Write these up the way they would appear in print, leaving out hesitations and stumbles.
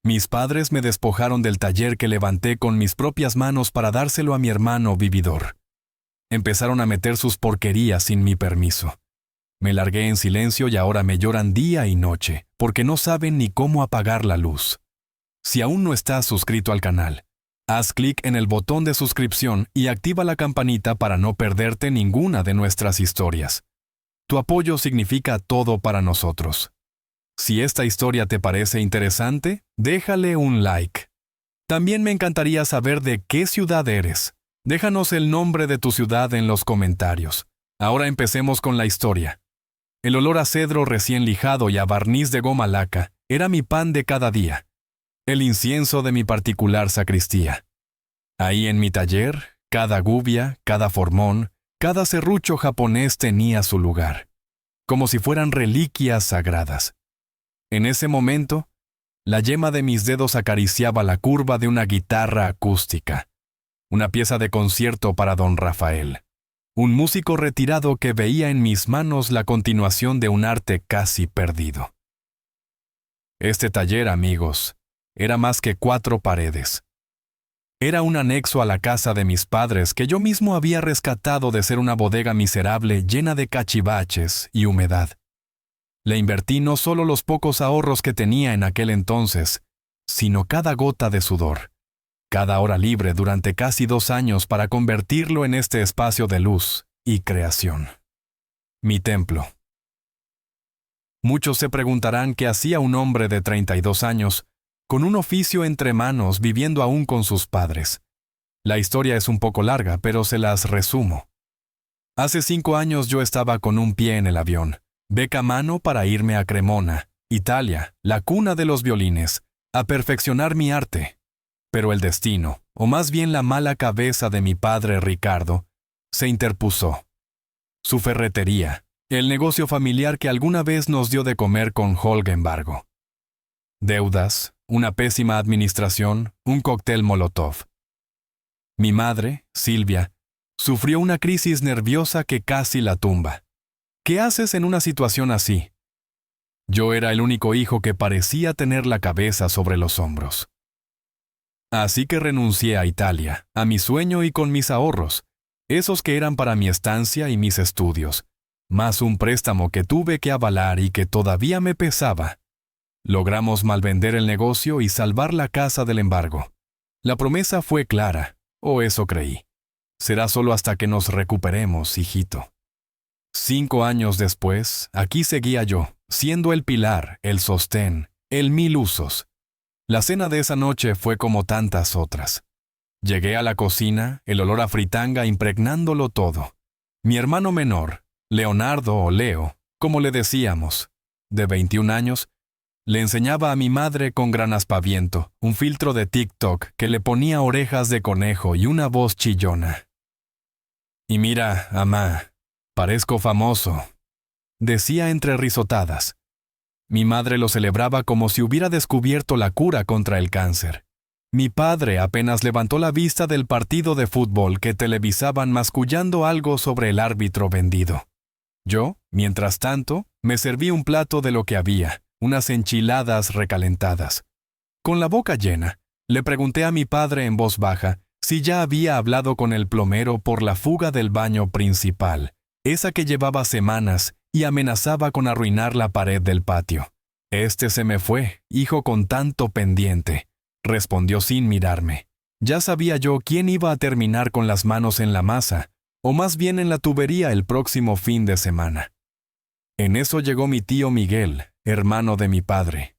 Mis padres me despojaron del taller que levanté con mis propias manos para dárselo a mi hermano vividor. Empezaron a meter sus porquerías sin mi permiso. Me largué en silencio y ahora me lloran día y noche, porque no saben ni cómo apagar la luz. Si aún no estás suscrito al canal, haz clic en el botón de suscripción y activa la campanita para no perderte ninguna de nuestras historias. Tu apoyo significa todo para nosotros. Si esta historia te parece interesante, déjale un like. También me encantaría saber de qué ciudad eres. Déjanos el nombre de tu ciudad en los comentarios. Ahora empecemos con la historia. El olor a cedro recién lijado y a barniz de goma laca era mi pan de cada día. El incienso de mi particular sacristía. Ahí en mi taller, cada gubia, cada formón, cada serrucho japonés tenía su lugar, como si fueran reliquias sagradas. En ese momento, la yema de mis dedos acariciaba la curva de una guitarra acústica, una pieza de concierto para don Rafael, un músico retirado que veía en mis manos la continuación de un arte casi perdido. Este taller, amigos, era más que 4 paredes. Era un anexo a la casa de mis padres que yo mismo había rescatado de ser una bodega miserable llena de cachivaches y humedad. Le invertí no solo los pocos ahorros que tenía en aquel entonces, sino cada gota de sudor, cada hora libre durante casi 2 años para convertirlo en este espacio de luz y creación. Mi templo. Muchos se preguntarán qué hacía un hombre de 32 años, con un oficio entre manos viviendo aún con sus padres. La historia es un poco larga, pero se las resumo. Hace 5 años yo estaba con un pie en el avión, beca a mano para irme a Cremona, Italia, la cuna de los violines, a perfeccionar mi arte. Pero el destino, o más bien la mala cabeza de mi padre Ricardo, se interpuso. Su ferretería, el negocio familiar que alguna vez nos dio de comer con Holgenbargo. Deudas, una pésima administración, un cóctel Molotov. Mi madre, Silvia, sufrió una crisis nerviosa que casi la tumba. ¿Qué haces en una situación así? Yo era el único hijo que parecía tener la cabeza sobre los hombros. Así que renuncié a Italia, a mi sueño y con mis ahorros, esos que eran para mi estancia y mis estudios, más un préstamo que tuve que avalar y que todavía me pesaba. Logramos malvender el negocio y salvar la casa del embargo. La promesa fue clara, o eso creí. Será solo hasta que nos recuperemos, hijito. 5 años después, aquí seguía yo, siendo el pilar, el sostén, el mil usos. La cena de esa noche fue como tantas otras. Llegué a la cocina, el olor a fritanga impregnándolo todo. Mi hermano menor, Leonardo o Leo, como le decíamos, de 21 años, le enseñaba a mi madre con gran aspaviento un filtro de TikTok que le ponía orejas de conejo y una voz chillona. Y mira, amá, parezco famoso, decía entre risotadas. Mi madre lo celebraba como si hubiera descubierto la cura contra el cáncer. Mi padre apenas levantó la vista del partido de fútbol que televisaban mascullando algo sobre el árbitro vendido. Yo, mientras tanto, me serví un plato de lo que había, unas enchiladas recalentadas. Con la boca llena, le pregunté a mi padre en voz baja si ya había hablado con el plomero por la fuga del baño principal, esa que llevaba semanas y amenazaba con arruinar la pared del patio. «Este se me fue, hijo con tanto pendiente», respondió sin mirarme. Ya sabía yo quién iba a terminar con las manos en la masa, o más bien en la tubería el próximo fin de semana. En eso llegó mi tío Miguel, hermano de mi padre.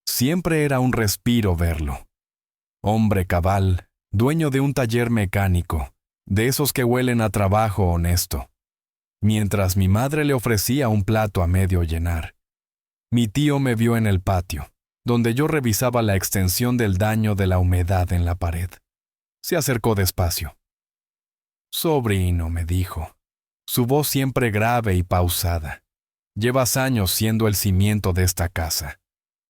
Siempre era un respiro verlo. Hombre cabal, dueño de un taller mecánico, de esos que huelen a trabajo honesto. Mientras mi madre le ofrecía un plato a medio llenar. Mi tío me vio en el patio, donde yo revisaba la extensión del daño de la humedad en la pared. Se acercó despacio. «Sobrino», me dijo, su voz siempre grave y pausada. «Llevas años siendo el cimiento de esta casa.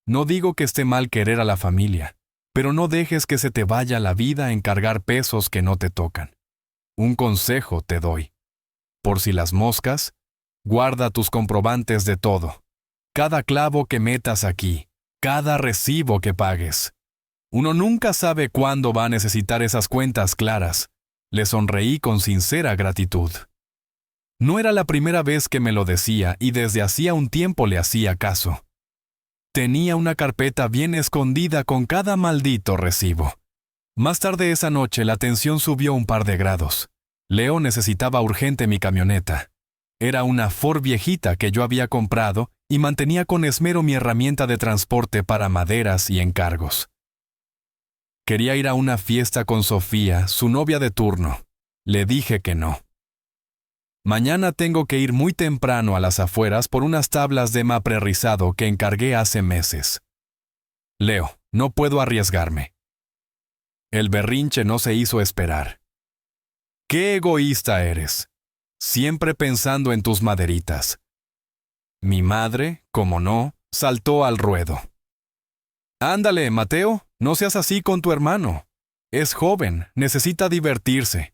No digo que esté mal querer a la familia, pero no dejes que se te vaya la vida en cargar pesos que no te tocan. Un consejo te doy. Por si las moscas, guarda tus comprobantes de todo. Cada clavo que metas aquí, cada recibo que pagues. Uno nunca sabe cuándo va a necesitar esas cuentas claras. Le sonreí con sincera gratitud. No era la primera vez que me lo decía y desde hacía un tiempo le hacía caso. Tenía una carpeta bien escondida con cada maldito recibo. Más tarde esa noche la tensión subió un par de grados. Leo necesitaba urgente mi camioneta. Era una Ford viejita que yo había comprado y mantenía con esmero mi herramienta de transporte para maderas y encargos. Quería ir a una fiesta con Sofía, su novia de turno. Le dije que no. Mañana tengo que ir muy temprano a las afueras por unas tablas de mapre rizado que encargué hace meses. Leo, no puedo arriesgarme. El berrinche no se hizo esperar. ¡Qué egoísta eres! Siempre pensando en tus maderitas. Mi madre, como no, saltó al ruedo. Ándale, Mateo, no seas así con tu hermano. Es joven, necesita divertirse.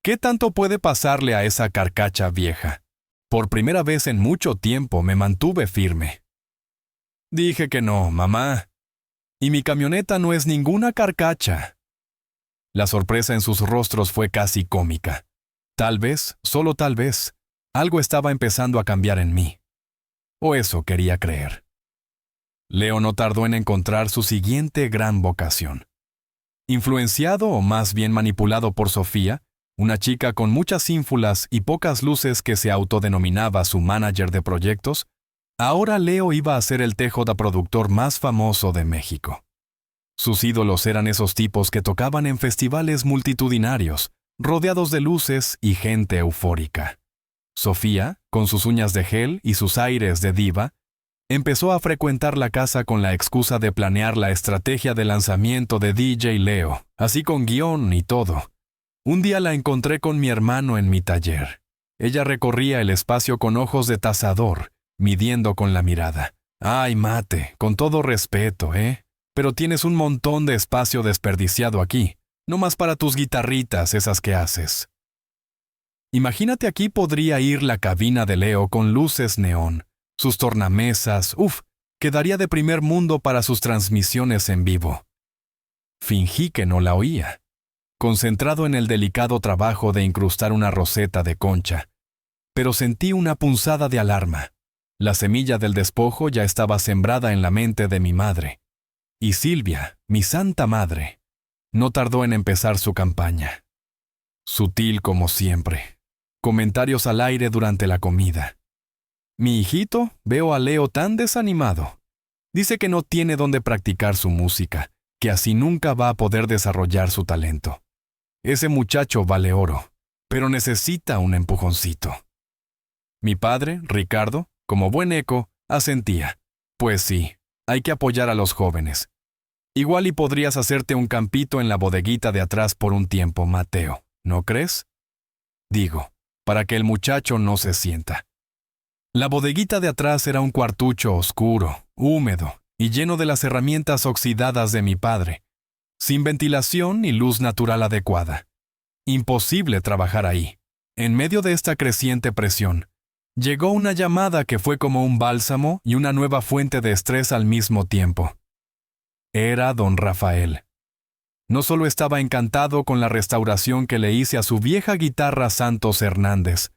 ¿Qué tanto puede pasarle a esa carcacha vieja? Por primera vez en mucho tiempo me mantuve firme. Dije que no, mamá. Y mi camioneta no es ninguna carcacha. La sorpresa en sus rostros fue casi cómica. Tal vez, solo tal vez, algo estaba empezando a cambiar en mí. O eso quería creer. Leo no tardó en encontrar su siguiente gran vocación. Influenciado o más bien manipulado por Sofía, una chica con muchas ínfulas y pocas luces que se autodenominaba su manager de proyectos, ahora Leo iba a ser el TJ productor más famoso de México. Sus ídolos eran esos tipos que tocaban en festivales multitudinarios, rodeados de luces y gente eufórica. Sofía, con sus uñas de gel y sus aires de diva, empezó a frecuentar la casa con la excusa de planear la estrategia de lanzamiento de DJ Leo, así con guión y todo. Un día la encontré con mi hermano en mi taller. Ella recorría el espacio con ojos de tasador, midiendo con la mirada. Ay, mate, con todo respeto, pero tienes un montón de espacio desperdiciado aquí, no más para tus guitarritas esas que haces. Imagínate aquí podría ir la cabina de Leo con luces neón, sus tornamesas, quedaría de primer mundo para sus transmisiones en vivo. Fingí que no la oía, concentrado en el delicado trabajo de incrustar una roseta de concha, pero sentí una punzada de alarma. La semilla del despojo ya estaba sembrada en la mente de mi madre. Y Silvia, mi santa madre, no tardó en empezar su campaña. Sutil como siempre. Comentarios al aire durante la comida. Mi hijito, veo a Leo tan desanimado. Dice que no tiene dónde practicar su música, que así nunca va a poder desarrollar su talento. Ese muchacho vale oro, pero necesita un empujoncito. Mi padre, Ricardo, como buen eco, asentía. Pues sí, hay que apoyar a los jóvenes. Igual y podrías hacerte un campito en la bodeguita de atrás por un tiempo, Mateo, ¿no crees? Digo, para que el muchacho no se sienta. La bodeguita de atrás era un cuartucho oscuro, húmedo y lleno de las herramientas oxidadas de mi padre, sin ventilación ni luz natural adecuada. Imposible trabajar ahí. En medio de esta creciente presión, llegó una llamada que fue como un bálsamo y una nueva fuente de estrés al mismo tiempo. Era don Rafael. No solo estaba encantado con la restauración que le hice a su vieja guitarra Santos Hernández,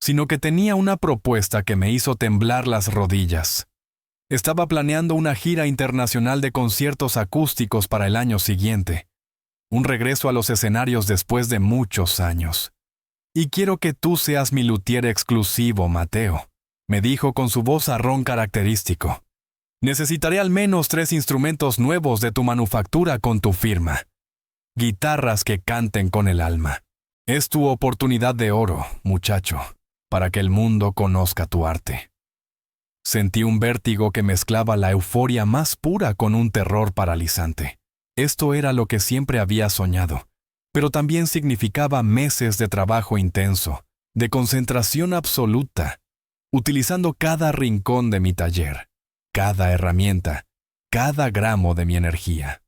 sino que tenía una propuesta que me hizo temblar las rodillas. Estaba planeando una gira internacional de conciertos acústicos para el año siguiente. Un regreso a los escenarios después de muchos años. Y quiero que tú seas mi luthier exclusivo, Mateo, me dijo con su vozarrón característico. Necesitaré al menos 3 instrumentos nuevos de tu manufactura con tu firma. Guitarras que canten con el alma. Es tu oportunidad de oro, muchacho, para que el mundo conozca tu arte. Sentí un vértigo que mezclaba la euforia más pura con un terror paralizante. Esto era lo que siempre había soñado, pero también significaba meses de trabajo intenso, de concentración absoluta, utilizando cada rincón de mi taller, cada herramienta, cada gramo de mi energía.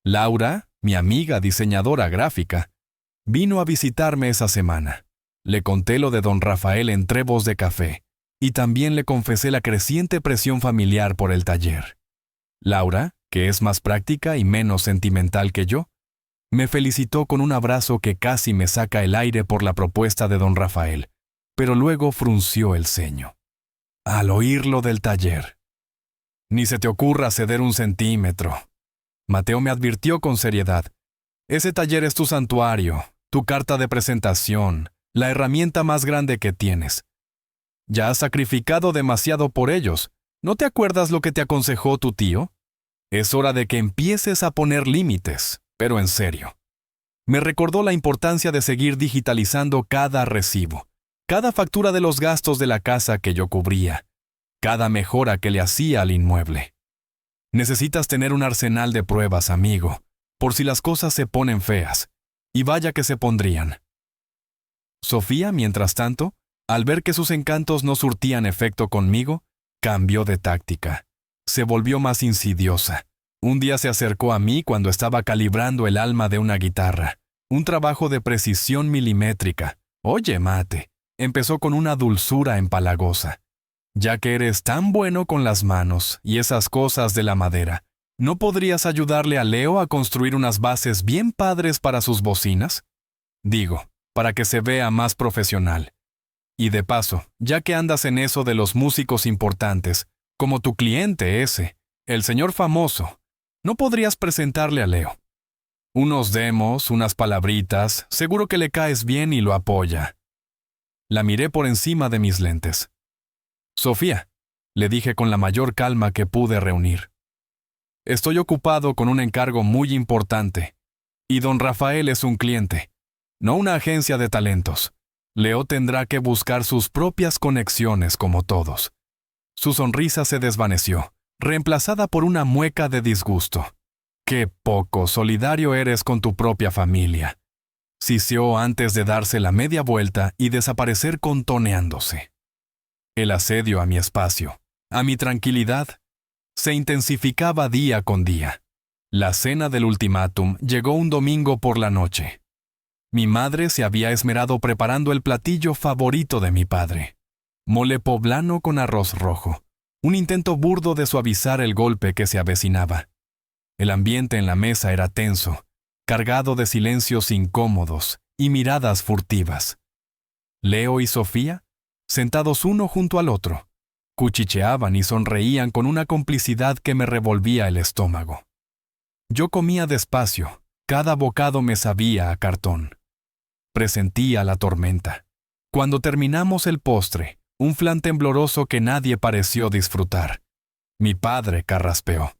Laura, mi amiga diseñadora gráfica, vino a visitarme esa semana. Le conté lo de don Rafael en Trebos de Café, y también le confesé la creciente presión familiar por el taller. Laura, que es más práctica y menos sentimental que yo, me felicitó con un abrazo que casi me saca el aire por la propuesta de don Rafael, pero luego frunció el ceño. Al oírlo del taller. Ni se te ocurra ceder un centímetro. Mateo me advirtió con seriedad. Ese taller es tu santuario, tu carta de presentación, la herramienta más grande que tienes. Ya has sacrificado demasiado por ellos. ¿No te acuerdas lo que te aconsejó tu tío? Es hora de que empieces a poner límites, pero en serio. Me recordó la importancia de seguir digitalizando cada recibo, cada factura de los gastos de la casa que yo cubría, cada mejora que le hacía al inmueble. Necesitas tener un arsenal de pruebas, amigo, por si las cosas se ponen feas, y vaya que se pondrían. Sofía, mientras tanto, al ver que sus encantos no surtían efecto conmigo, cambió de táctica. Se volvió más insidiosa. Un día se acercó a mí cuando estaba calibrando el alma de una guitarra, un trabajo de precisión milimétrica. Oye, Mate, empezó con una dulzura empalagosa. Ya que eres tan bueno con las manos y esas cosas de la madera, ¿no podrías ayudarle a Leo a construir unas bases bien padres para sus bocinas? Digo, para que se vea más profesional. Y de paso, ya que andas en eso de los músicos importantes, como tu cliente ese, el señor famoso, ¿no podrías presentarle a Leo? Unos demos, unas palabritas, seguro que le caes bien y lo apoya. La miré por encima de mis lentes. Sofía, le dije con la mayor calma que pude reunir. Estoy ocupado con un encargo muy importante, y don Rafael es un cliente, no una agencia de talentos. Leo tendrá que buscar sus propias conexiones como todos. Su sonrisa se desvaneció, reemplazada por una mueca de disgusto. ¡Qué poco solidario eres con tu propia familia! Siseó antes de darse la media vuelta y desaparecer contoneándose. El asedio a mi espacio, a mi tranquilidad, se intensificaba día con día. La cena del ultimátum llegó un domingo por la noche. Mi madre se había esmerado preparando el platillo favorito de mi padre. Mole poblano con arroz rojo, un intento burdo de suavizar el golpe que se avecinaba. El ambiente en la mesa era tenso, cargado de silencios incómodos y miradas furtivas. Leo y Sofía, sentados uno junto al otro, cuchicheaban y sonreían con una complicidad que me revolvía el estómago. Yo comía despacio, cada bocado me sabía a cartón. Presentía la tormenta. Cuando terminamos el postre, un flan tembloroso que nadie pareció disfrutar. Mi padre carraspeó.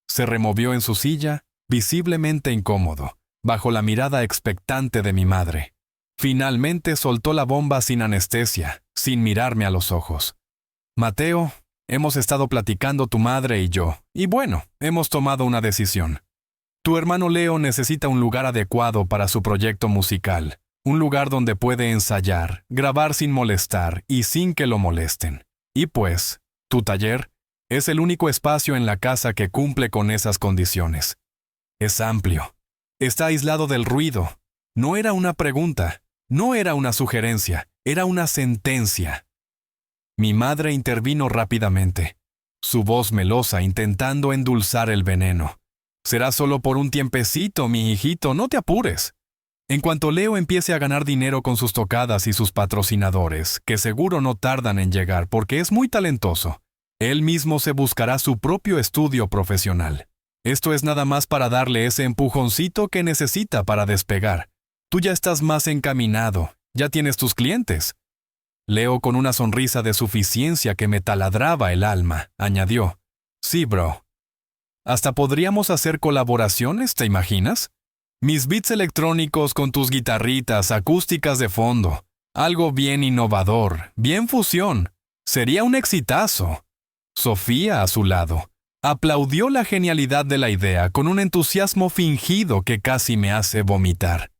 Se removió en su silla, visiblemente incómodo, bajo la mirada expectante de mi madre. Finalmente soltó la bomba sin anestesia, sin mirarme a los ojos. Mateo, hemos estado platicando tu madre y yo, y bueno, hemos tomado una decisión. Tu hermano Leo necesita un lugar adecuado para su proyecto musical, un lugar donde puede ensayar, grabar sin molestar y sin que lo molesten. Y pues, tu taller es el único espacio en la casa que cumple con esas condiciones. Es amplio. Está aislado del ruido. No era una pregunta, no era una sugerencia, era una sentencia. Mi madre intervino rápidamente, su voz melosa intentando endulzar el veneno. Será solo por un tiempecito, mi hijito, no te apures. En cuanto Leo empiece a ganar dinero con sus tocadas y sus patrocinadores, que seguro no tardan en llegar porque es muy talentoso, él mismo se buscará su propio estudio profesional. Esto es nada más para darle ese empujoncito que necesita para despegar. Tú ya estás más encaminado, ya tienes tus clientes. Leo, con una sonrisa de suficiencia que me taladraba el alma, añadió, sí, bro. Hasta podríamos hacer colaboraciones, ¿te imaginas? Mis beats electrónicos con tus guitarritas acústicas de fondo. Algo bien innovador, bien fusión. Sería un exitazo. Sofía, a su lado, aplaudió la genialidad de la idea con un entusiasmo fingido que casi me hace vomitar.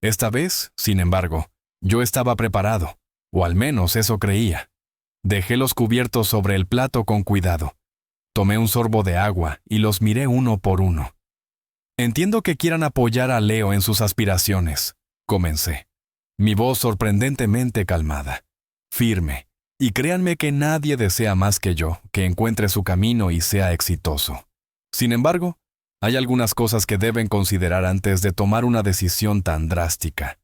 Esta vez, sin embargo, yo estaba preparado, o al menos eso creía. Dejé los cubiertos sobre el plato con cuidado. Tomé un sorbo de agua y los miré uno por uno. Entiendo que quieran apoyar a Leo en sus aspiraciones, comencé. Mi voz sorprendentemente calmada, firme, Y créanme que nadie desea más que yo que encuentre su camino y sea exitoso. Sin embargo, hay algunas cosas que deben considerar antes de tomar una decisión tan drástica.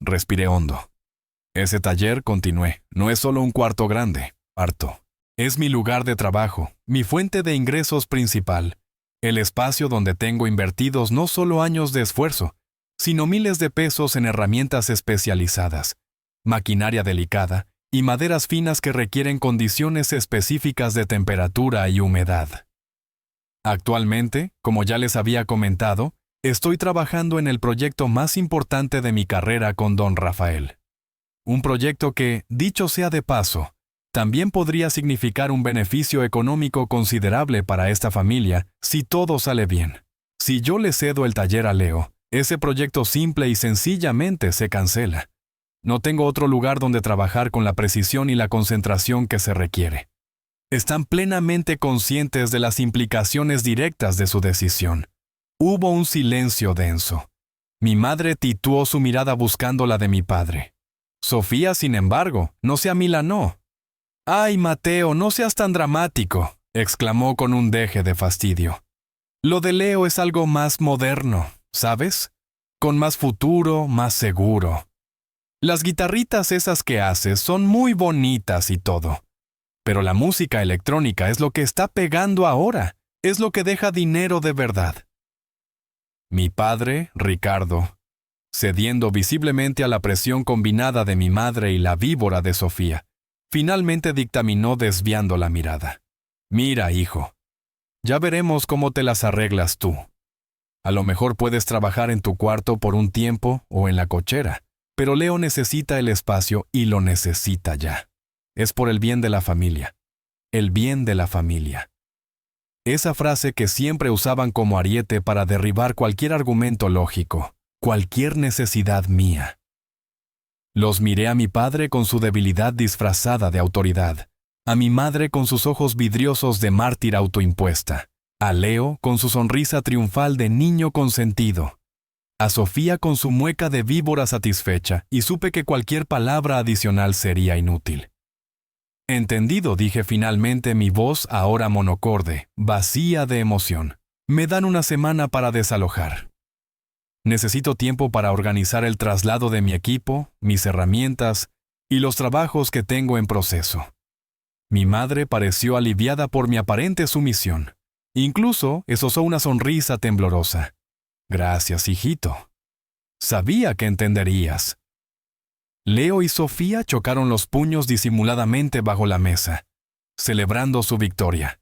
Respiré hondo. Ese taller, continué, no es solo un cuarto grande, harto. Es mi lugar de trabajo, mi fuente de ingresos principal, el espacio donde tengo invertidos no solo años de esfuerzo, sino miles de pesos en herramientas especializadas, maquinaria delicada y maderas finas que requieren condiciones específicas de temperatura y humedad. Actualmente, como ya les había comentado, estoy trabajando en el proyecto más importante de mi carrera con Don Rafael. Un proyecto que, dicho sea de paso, también podría significar un beneficio económico considerable para esta familia si todo sale bien. Si yo le cedo el taller a Leo, ese proyecto simple y sencillamente se cancela. No tengo otro lugar donde trabajar con la precisión y la concentración que se requiere. Están plenamente conscientes de las implicaciones directas de su decisión. Hubo un silencio denso. Mi madre tituó su mirada buscando la de mi padre. Sofía, sin embargo, no se amilanó. «¡Ay, Mateo, no seas tan dramático!», exclamó con un deje de fastidio. «Lo de Leo es algo más moderno, ¿sabes? Con más futuro, más seguro. Las guitarritas esas que haces son muy bonitas y todo. Pero la música electrónica es lo que está pegando ahora, es lo que deja dinero de verdad». Mi padre, Ricardo, cediendo visiblemente a la presión combinada de mi madre y la víbora de Sofía, finalmente dictaminó desviando la mirada. «Mira, hijo, ya veremos cómo te las arreglas tú. A lo mejor puedes trabajar en tu cuarto por un tiempo o en la cochera, pero Leo necesita el espacio y lo necesita ya. Es por el bien de la familia. El bien de la familia». Esa frase que siempre usaban como ariete para derribar cualquier argumento lógico, cualquier necesidad mía. Los miré a mi padre con su debilidad disfrazada de autoridad, a mi madre con sus ojos vidriosos de mártir autoimpuesta, a Leo con su sonrisa triunfal de niño consentido, a Sofía con su mueca de víbora satisfecha, y supe que cualquier palabra adicional sería inútil. «Entendido», dije finalmente, mi voz ahora monocorde, vacía de emoción. «Me dan una semana para desalojar. Necesito tiempo para organizar el traslado de mi equipo, mis herramientas y los trabajos que tengo en proceso». Mi madre pareció aliviada por mi aparente sumisión. Incluso esbozó una sonrisa temblorosa. «Gracias, hijito. Sabía que entenderías». Leo y Sofía chocaron los puños disimuladamente bajo la mesa, celebrando su victoria.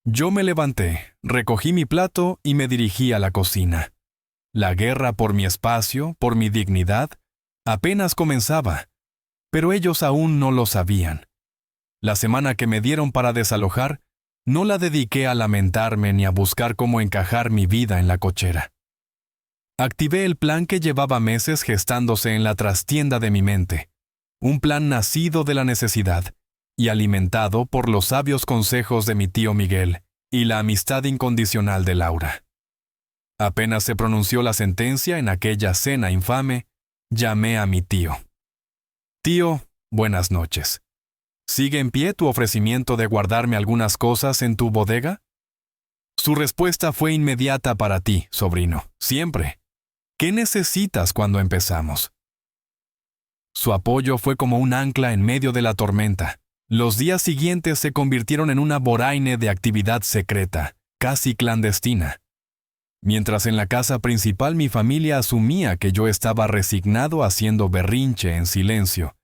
Yo me levanté, recogí mi plato y me dirigí a la cocina. La guerra por mi espacio, por mi dignidad, apenas comenzaba, pero ellos aún no lo sabían. La semana que me dieron para desalojar, no la dediqué a lamentarme ni a buscar cómo encajar mi vida en la cochera. Activé el plan que llevaba meses gestándose en la trastienda de mi mente, un plan nacido de la necesidad y alimentado por los sabios consejos de mi tío Miguel y la amistad incondicional de Laura. Apenas se pronunció la sentencia en aquella cena infame, llamé a mi tío. «Tío, buenas noches. ¿Sigue en pie tu ofrecimiento de guardarme algunas cosas en tu bodega?» Su respuesta fue inmediata para ti, sobrino, siempre. «¿Qué necesitas cuando empezamos?». Su apoyo fue como un ancla en medio de la tormenta. Los días siguientes se convirtieron en una vorágine de actividad secreta, casi clandestina. Mientras en la casa principal mi familia asumía que yo estaba resignado haciendo berrinche en silencio,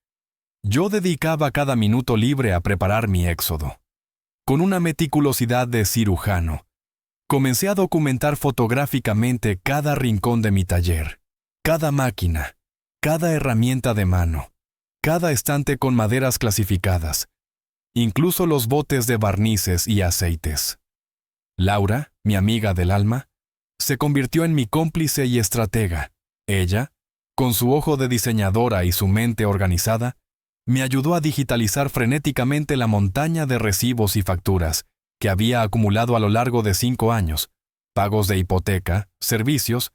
yo dedicaba cada minuto libre a preparar mi éxodo. Con una meticulosidad de cirujano, comencé a documentar fotográficamente cada rincón de mi taller, cada máquina, cada herramienta de mano, cada estante con maderas clasificadas, incluso los botes de barnices y aceites. Laura, mi amiga del alma, se convirtió en mi cómplice y estratega. Ella, con su ojo de diseñadora y su mente organizada, me ayudó a digitalizar frenéticamente la montaña de recibos y facturas que había acumulado a lo largo de 5 años, pagos de hipoteca, servicios,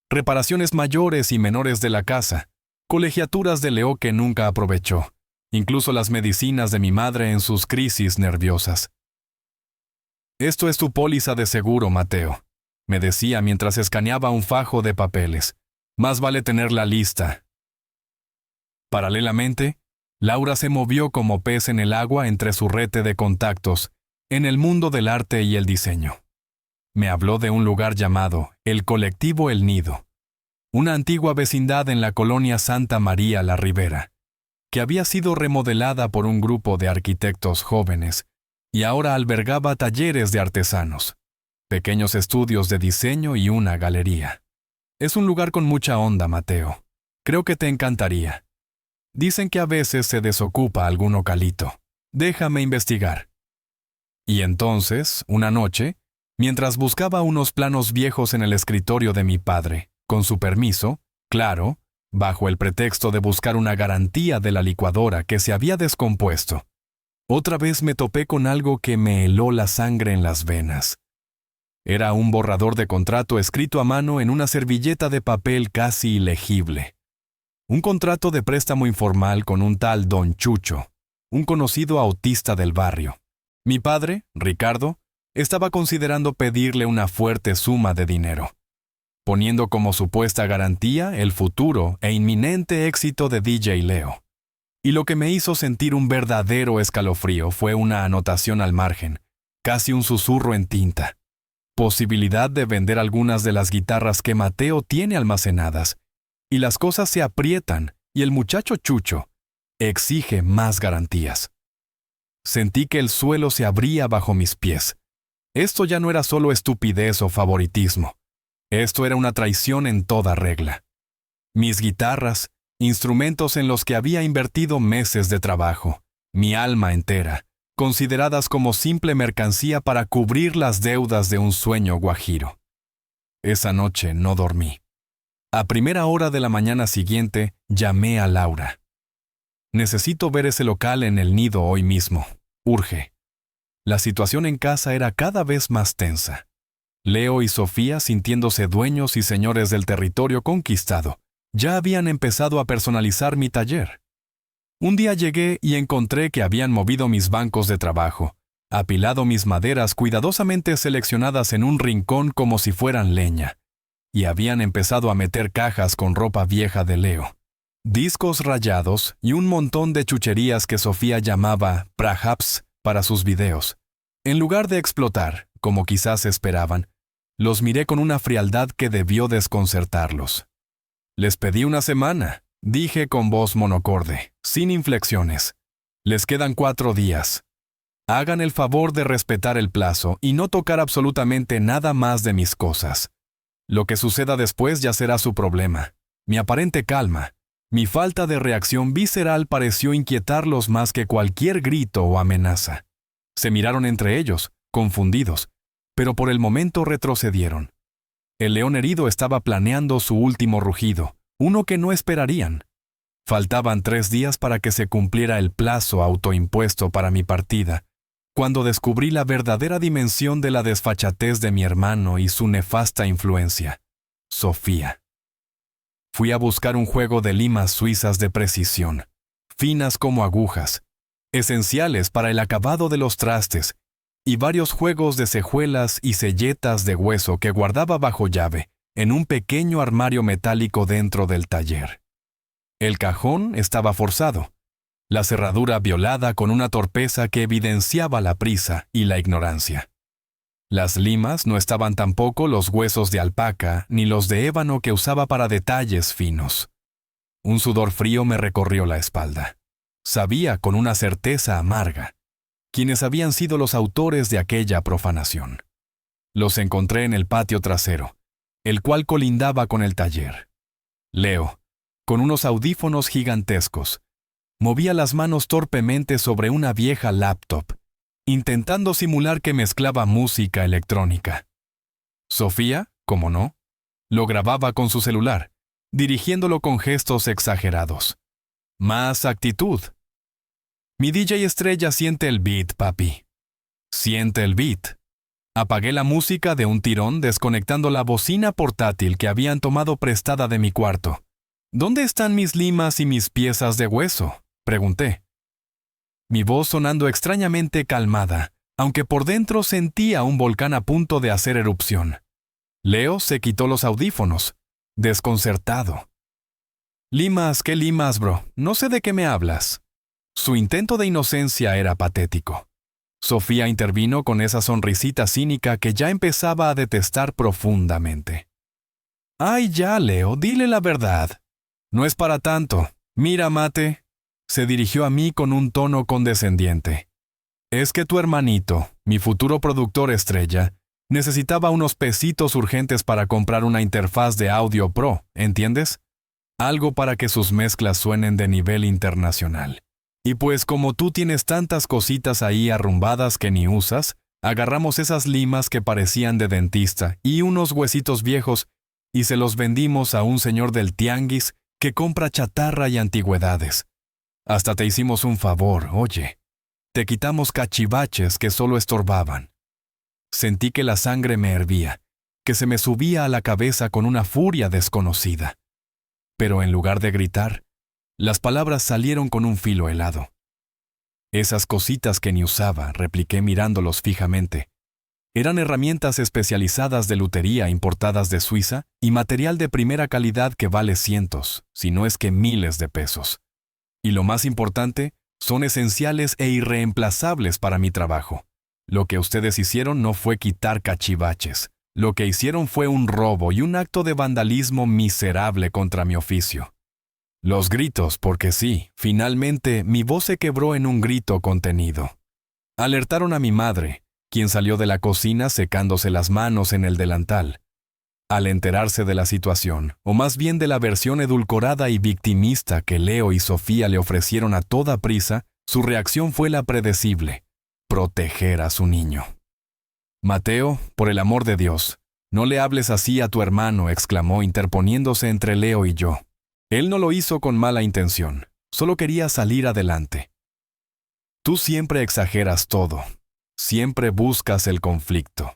reparaciones mayores y menores de la casa, colegiaturas de Leo que nunca aprovechó, incluso las medicinas de mi madre en sus crisis nerviosas. «Esto es tu póliza de seguro, Mateo», me decía mientras escaneaba un fajo de papeles. «Más vale tenerla lista». Paralelamente, Laura se movió como pez en el agua entre su rete de contactos, en el mundo del arte y el diseño. Me habló de un lugar llamado el Colectivo El Nido, una antigua vecindad en la colonia Santa María la Ribera, que había sido remodelada por un grupo de arquitectos jóvenes y ahora albergaba talleres de artesanos, pequeños estudios de diseño y una galería. Es un lugar con mucha onda, Mateo. Creo que te encantaría. Dicen que a veces se desocupa algún localito. Déjame investigar. Y entonces, una noche, mientras buscaba unos planos viejos en el escritorio de mi padre, con su permiso, claro, bajo el pretexto de buscar una garantía de la licuadora que se había descompuesto, otra vez me topé con algo que me heló la sangre en las venas. Era un borrador de contrato escrito a mano en una servilleta de papel casi ilegible. Un contrato de préstamo informal con un tal Don Chucho, un conocido autista del barrio. Mi padre, Ricardo, estaba considerando pedirle una fuerte suma de dinero, poniendo como supuesta garantía el futuro e inminente éxito de DJ Leo. Y lo que me hizo sentir un verdadero escalofrío fue una anotación al margen, casi un susurro en tinta. Posibilidad de vender algunas de las guitarras que Mateo tiene almacenadas, y las cosas se aprietan y el muchacho Chucho exige más garantías. Sentí que el suelo se abría bajo mis pies. Esto ya no era solo estupidez o favoritismo. Esto era una traición en toda regla. Mis guitarras, instrumentos en los que había invertido meses de trabajo, mi alma entera, consideradas como simple mercancía para cubrir las deudas de un sueño guajiro. Esa noche no dormí. A primera hora de la mañana siguiente, llamé a Laura. «Necesito ver ese local en El Nido hoy mismo. Urge». La situación en casa era cada vez más tensa. Leo y Sofía, sintiéndose dueños y señores del territorio conquistado, ya habían empezado a personalizar mi taller. Un día llegué y encontré que habían movido mis bancos de trabajo, apilado mis maderas cuidadosamente seleccionadas en un rincón como si fueran leña, y habían empezado a meter cajas con ropa vieja de Leo, discos rayados y un montón de chucherías que Sofía llamaba prahaps para sus videos. En lugar de explotar, como quizás esperaban, los miré con una frialdad que debió desconcertarlos. «Les pedí una semana», dije con voz monocorde, sin inflexiones. «Les quedan 4 días. Hagan el favor de respetar el plazo y no tocar absolutamente nada más de mis cosas. Lo que suceda después ya será su problema». Mi aparente calma, mi falta de reacción visceral pareció inquietarlos más que cualquier grito o amenaza. Se miraron entre ellos, confundidos, pero por el momento retrocedieron. El león herido estaba planeando su último rugido, uno que no esperarían. Faltaban 3 días para que se cumpliera el plazo autoimpuesto para mi partida, cuando descubrí la verdadera dimensión de la desfachatez de mi hermano y su nefasta influencia. Sofía. Fui a buscar un juego de limas suizas de precisión, finas como agujas, esenciales para el acabado de los trastes, y varios juegos de cejuelas y selletas de hueso que guardaba bajo llave en un pequeño armario metálico dentro del taller. El cajón estaba forzado, la cerradura violada con una torpeza que evidenciaba la prisa y la ignorancia. Las limas no estaban tampoco los huesos de alpaca ni los de ébano que usaba para detalles finos. Un sudor frío me recorrió la espalda. Sabía con una certeza amarga quiénes habían sido los autores de aquella profanación. Los encontré en el patio trasero, el cual colindaba con el taller. Leo, con unos audífonos gigantescos, movía las manos torpemente sobre una vieja laptop, intentando simular que mezclaba música electrónica. Sofía, como no, lo grababa con su celular, dirigiéndolo con gestos exagerados. Más actitud. Mi DJ estrella siente el beat, papi. Siente el beat. Apagué la música de un tirón desconectando la bocina portátil que habían tomado prestada de mi cuarto. ¿Dónde están mis limas y mis piezas de hueso?, pregunté. mi voz sonando extrañamente calmada, aunque por dentro sentía un volcán a punto de hacer erupción. Leo se quitó los audífonos, desconcertado. «Limas, ¿qué limas, bro? No sé de qué me hablas». Su intento de inocencia era patético. Sofía intervino con esa sonrisita cínica que ya empezaba a detestar profundamente. «Ay, ya, Leo, dile la verdad. No es para tanto. Mira, mate». Se dirigió a mí con un tono condescendiente. «Es que tu hermanito, mi futuro productor estrella, necesitaba unos pesitos urgentes para comprar una interfaz de audio pro, ¿entiendes? Algo para que sus mezclas suenen de nivel internacional. Y pues como tú tienes tantas cositas ahí arrumbadas que ni usas, agarramos esas limas que parecían de dentista y unos huesitos viejos y se los vendimos a un señor del tianguis que compra chatarra y antigüedades. Hasta te hicimos un favor, oye. Te quitamos cachivaches que solo estorbaban». Sentí que la sangre me hervía, que se me subía a la cabeza con una furia desconocida. Pero en lugar de gritar, las palabras salieron con un filo helado. «Esas cositas que ni usaba», repliqué mirándolos fijamente. Eran herramientas especializadas de lutería importadas de Suiza y material de primera calidad que vale cientos, si no es que miles de pesos. Y lo más importante, son esenciales e irreemplazables para mi trabajo. Lo que ustedes hicieron no fue quitar cachivaches. Lo que hicieron fue un robo y un acto de vandalismo miserable contra mi oficio. Los gritos, porque sí, finalmente mi voz se quebró en un grito contenido. Alertaron a mi madre, quien salió de la cocina secándose las manos en el delantal. Al enterarse de la situación, o más bien de la versión edulcorada y victimista que Leo y Sofía le ofrecieron a toda prisa, su reacción fue la predecible: proteger a su niño. «Mateo, por el amor de Dios, no le hables así a tu hermano», exclamó interponiéndose entre Leo y yo. Él no lo hizo con mala intención, solo quería salir adelante. «Tú siempre exageras todo, siempre buscas el conflicto.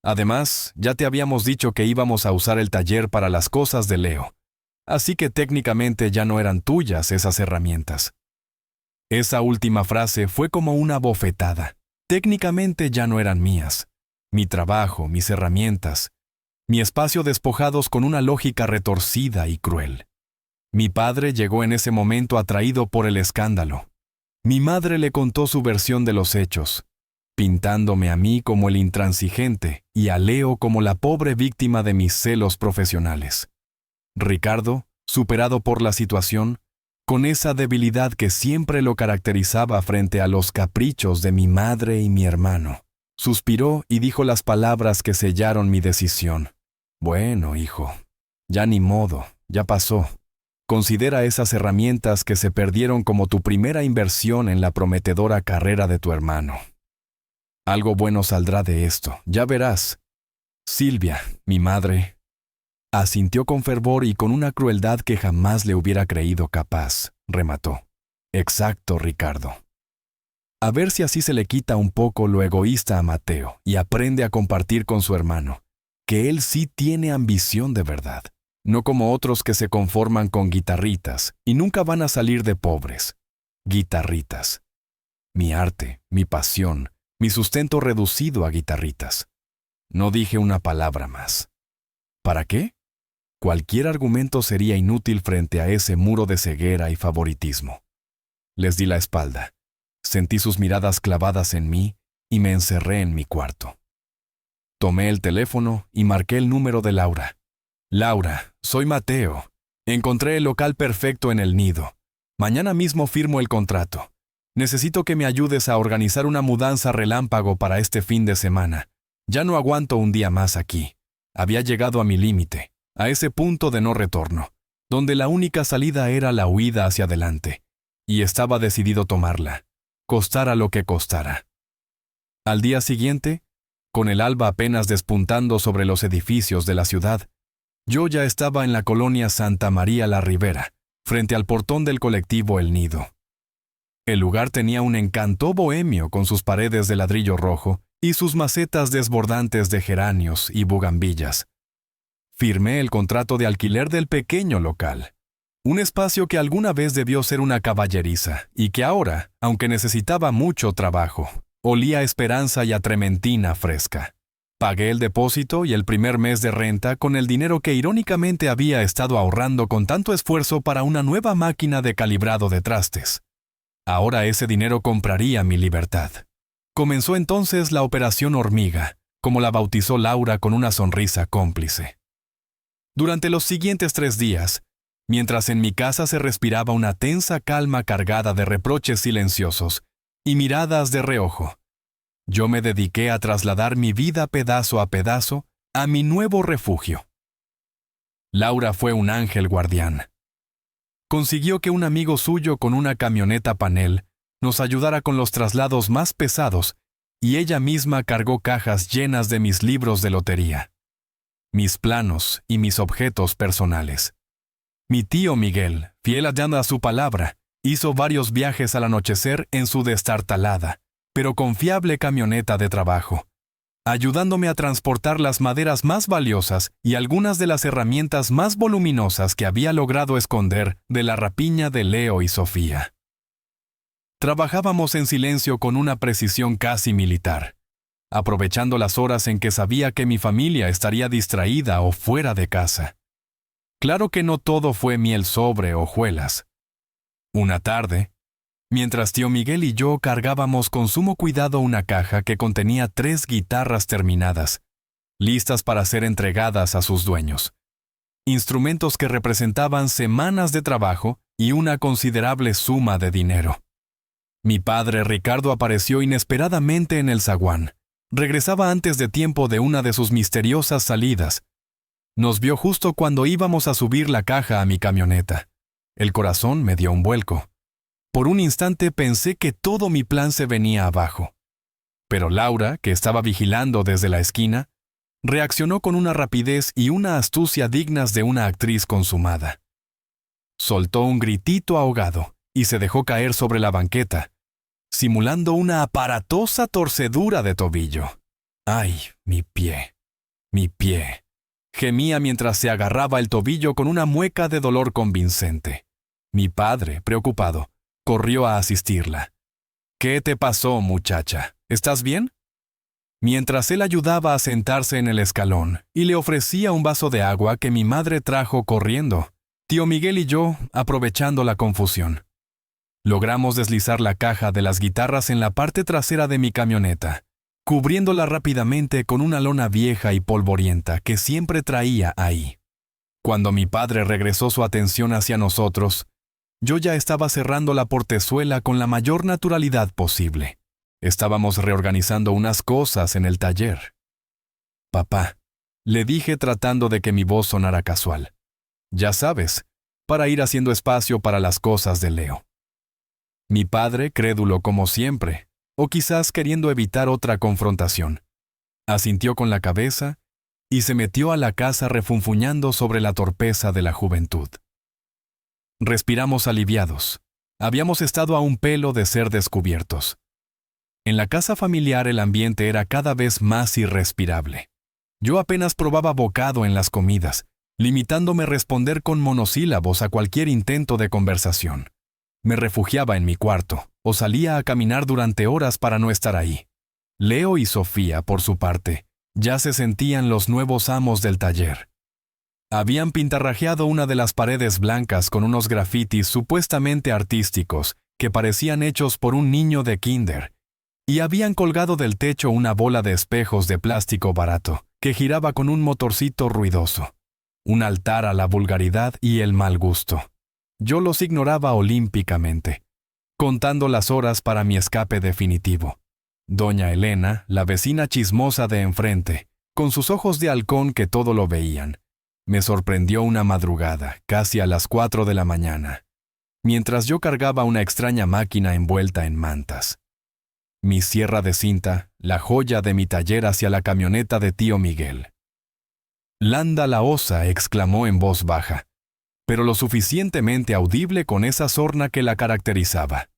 Además, ya te habíamos dicho que íbamos a usar el taller para las cosas de Leo, así que técnicamente ya no eran tuyas esas herramientas». Esa última frase fue como una bofetada. Técnicamente ya no eran mías. Mi trabajo, mis herramientas, mi espacio despojados con una lógica retorcida y cruel. Mi padre llegó en ese momento atraído por el escándalo. Mi madre le contó su versión de los hechos, pintándome a mí como el intransigente y a Leo como la pobre víctima de mis celos profesionales. Ricardo, superado por la situación, con esa debilidad que siempre lo caracterizaba frente a los caprichos de mi madre y mi hermano, suspiró y dijo las palabras que sellaron mi decisión. «Bueno, hijo, ya ni modo, ya pasó. Considera esas herramientas que se perdieron como tu primera inversión en la prometedora carrera de tu hermano. Algo bueno saldrá de esto, ya verás». Silvia, mi madre, asintió con fervor y con una crueldad que jamás le hubiera creído capaz, remató. «Exacto, Ricardo. A ver si así se le quita un poco lo egoísta a Mateo y aprende a compartir con su hermano, que él sí tiene ambición de verdad, no como otros que se conforman con guitarritas y nunca van a salir de pobres. Guitarritas. Mi arte, mi pasión, mi sustento reducido a guitarritas». No dije una palabra más. ¿Para qué? Cualquier argumento sería inútil frente a ese muro de ceguera y favoritismo. Les di la espalda. Sentí sus miradas clavadas en mí y me encerré en mi cuarto. Tomé el teléfono y marqué el número de Laura. «Laura, soy Mateo. Encontré el local perfecto en el Nido. Mañana mismo firmo el contrato. Necesito que me ayudes a organizar una mudanza relámpago para este fin de semana. Ya no aguanto un día más aquí. Había llegado a mi límite, a ese punto de no retorno, donde la única salida era la huida hacia adelante, y estaba decidido tomarla, costara lo que costara». Al día siguiente, con el alba apenas despuntando sobre los edificios de la ciudad, yo ya estaba en la colonia Santa María la Ribera, frente al portón del colectivo El Nido. El lugar tenía un encanto bohemio con sus paredes de ladrillo rojo y sus macetas desbordantes de geranios y bugambillas. Firmé el contrato de alquiler del pequeño local. Un espacio que alguna vez debió ser una caballeriza y que ahora, aunque necesitaba mucho trabajo, olía a esperanza y a trementina fresca. Pagué el depósito y el primer mes de renta con el dinero que irónicamente había estado ahorrando con tanto esfuerzo para una nueva máquina de calibrado de trastes. Ahora ese dinero compraría mi libertad. Comenzó entonces la operación hormiga, como la bautizó Laura con una sonrisa cómplice. Durante los siguientes 3 días, mientras en mi casa se respiraba una tensa calma cargada de reproches silenciosos y miradas de reojo, yo me dediqué a trasladar mi vida pedazo a pedazo a mi nuevo refugio. Laura fue un ángel guardián. Consiguió que un amigo suyo con una camioneta panel nos ayudara con los traslados más pesados y ella misma cargó cajas llenas de mis libros de lotería, mis planos y mis objetos personales. Mi tío Miguel, fiel a su palabra, hizo varios viajes al anochecer en su destartalada, pero confiable camioneta de trabajo, ayudándome a transportar las maderas más valiosas y algunas de las herramientas más voluminosas que había logrado esconder de la rapiña de Leo y Sofía. Trabajábamos en silencio con una precisión casi militar, aprovechando las horas en que sabía que mi familia estaría distraída o fuera de casa. Claro que no todo fue miel sobre hojuelas. Una tarde, mientras tío Miguel y yo cargábamos con sumo cuidado una caja que contenía 3 guitarras terminadas, listas para ser entregadas a sus dueños. Instrumentos que representaban semanas de trabajo y una considerable suma de dinero. Mi padre Ricardo apareció inesperadamente en el zaguán. Regresaba antes de tiempo de una de sus misteriosas salidas. Nos vio justo cuando íbamos a subir la caja a mi camioneta. El corazón me dio un vuelco. Por un instante pensé que todo mi plan se venía abajo. Pero Laura, que estaba vigilando desde la esquina, reaccionó con una rapidez y una astucia dignas de una actriz consumada. Soltó un gritito ahogado y se dejó caer sobre la banqueta, simulando una aparatosa torcedura de tobillo. ¡Ay, mi pie! ¡Mi pie! Gemía mientras se agarraba el tobillo con una mueca de dolor convincente. Mi padre, preocupado, corrió a asistirla. «¿Qué te pasó, muchacha? ¿Estás bien?» Mientras él ayudaba a sentarse en el escalón y le ofrecía un vaso de agua que mi madre trajo corriendo, tío Miguel y yo, aprovechando la confusión, logramos deslizar la caja de las guitarras en la parte trasera de mi camioneta, cubriéndola rápidamente con una lona vieja y polvorienta que siempre traía ahí. Cuando mi padre regresó su atención hacia nosotros, yo ya estaba cerrando la portezuela con la mayor naturalidad posible. Estábamos reorganizando unas cosas en el taller. «Papá», le dije tratando de que mi voz sonara casual. «Ya sabes, para ir haciendo espacio para las cosas de Leo». Mi padre, crédulo como siempre, o quizás queriendo evitar otra confrontación, asintió con la cabeza y se metió a la casa refunfuñando sobre la torpeza de la juventud. Respiramos aliviados. Habíamos estado a un pelo de ser descubiertos. En la casa familiar el ambiente era cada vez más irrespirable. Yo apenas probaba bocado en las comidas, limitándome a responder con monosílabos a cualquier intento de conversación. Me refugiaba en mi cuarto, o salía a caminar durante horas para no estar ahí. Leo y Sofía, por su parte, ya se sentían los nuevos amos del taller. Habían pintarrajeado una de las paredes blancas con unos grafitis supuestamente artísticos que parecían hechos por un niño de kinder, y habían colgado del techo una bola de espejos de plástico barato que giraba con un motorcito ruidoso. Un altar a la vulgaridad y el mal gusto. Yo los ignoraba olímpicamente, contando las horas para mi escape definitivo. Doña Elena, la vecina chismosa de enfrente, con sus ojos de halcón que todo lo veían, me sorprendió una madrugada, casi a las 4 de la mañana, mientras yo cargaba una extraña máquina envuelta en mantas. Mi sierra de cinta, la joya de mi taller hacia la camioneta de tío Miguel. «Landa la osa», exclamó en voz baja, pero lo suficientemente audible con esa sorna que la caracterizaba.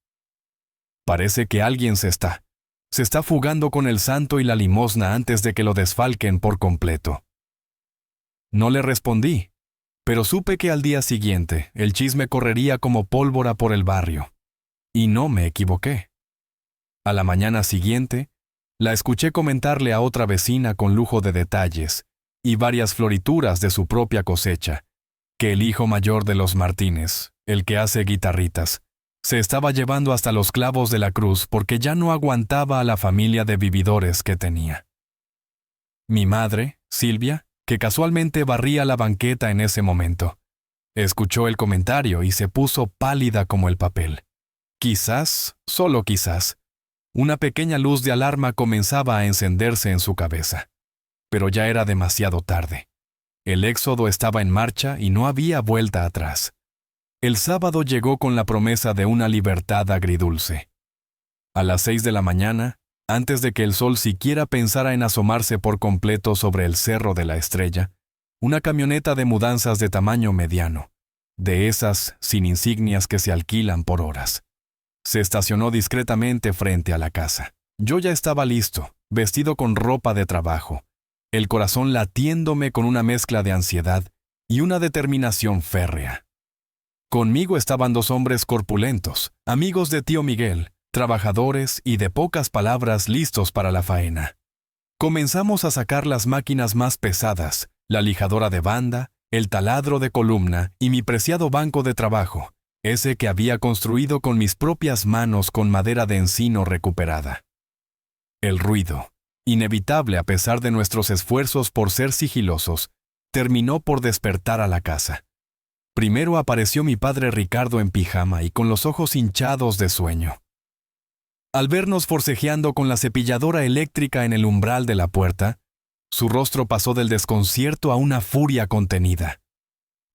«Parece que alguien se está fugando con el santo y la limosna antes de que lo desfalquen por completo». No le respondí, Pero supe que al día siguiente el chisme correría como pólvora por el barrio. Y no me equivoqué. A la mañana siguiente, la escuché comentarle a otra vecina con lujo de detalles y varias florituras de su propia cosecha, que el hijo mayor de los Martínez, el que hace guitarritas, se estaba llevando hasta los clavos de la cruz porque ya no aguantaba a la familia de vividores que tenía. Mi madre, Silvia, que casualmente barría la banqueta en ese momento, escuchó el comentario y se puso pálida como el papel. Quizás, solo quizás, una pequeña luz de alarma comenzaba a encenderse en su cabeza. Pero ya era demasiado tarde. El éxodo estaba en marcha y no había vuelta atrás. El sábado llegó con la promesa de una libertad agridulce. A las 6 de la mañana, antes de que el sol siquiera pensara en asomarse por completo sobre el Cerro de la Estrella, una camioneta de mudanzas de tamaño mediano, de esas sin insignias que se alquilan por horas, se estacionó discretamente frente a la casa. Yo ya estaba listo, vestido con ropa de trabajo, el corazón latiéndome con una mezcla de ansiedad y una determinación férrea. Conmigo estaban 2 hombres corpulentos, amigos de tío Miguel, trabajadores y de pocas palabras listos para la faena. Comenzamos a sacar las máquinas más pesadas, la lijadora de banda, el taladro de columna y mi preciado banco de trabajo, ese que había construido con mis propias manos con madera de encino recuperada. El ruido, inevitable a pesar de nuestros esfuerzos por ser sigilosos, terminó por despertar a la casa. Primero apareció mi padre Ricardo en pijama y con los ojos hinchados de sueño. Al vernos forcejeando con la cepilladora eléctrica en el umbral de la puerta, su rostro pasó del desconcierto a una furia contenida.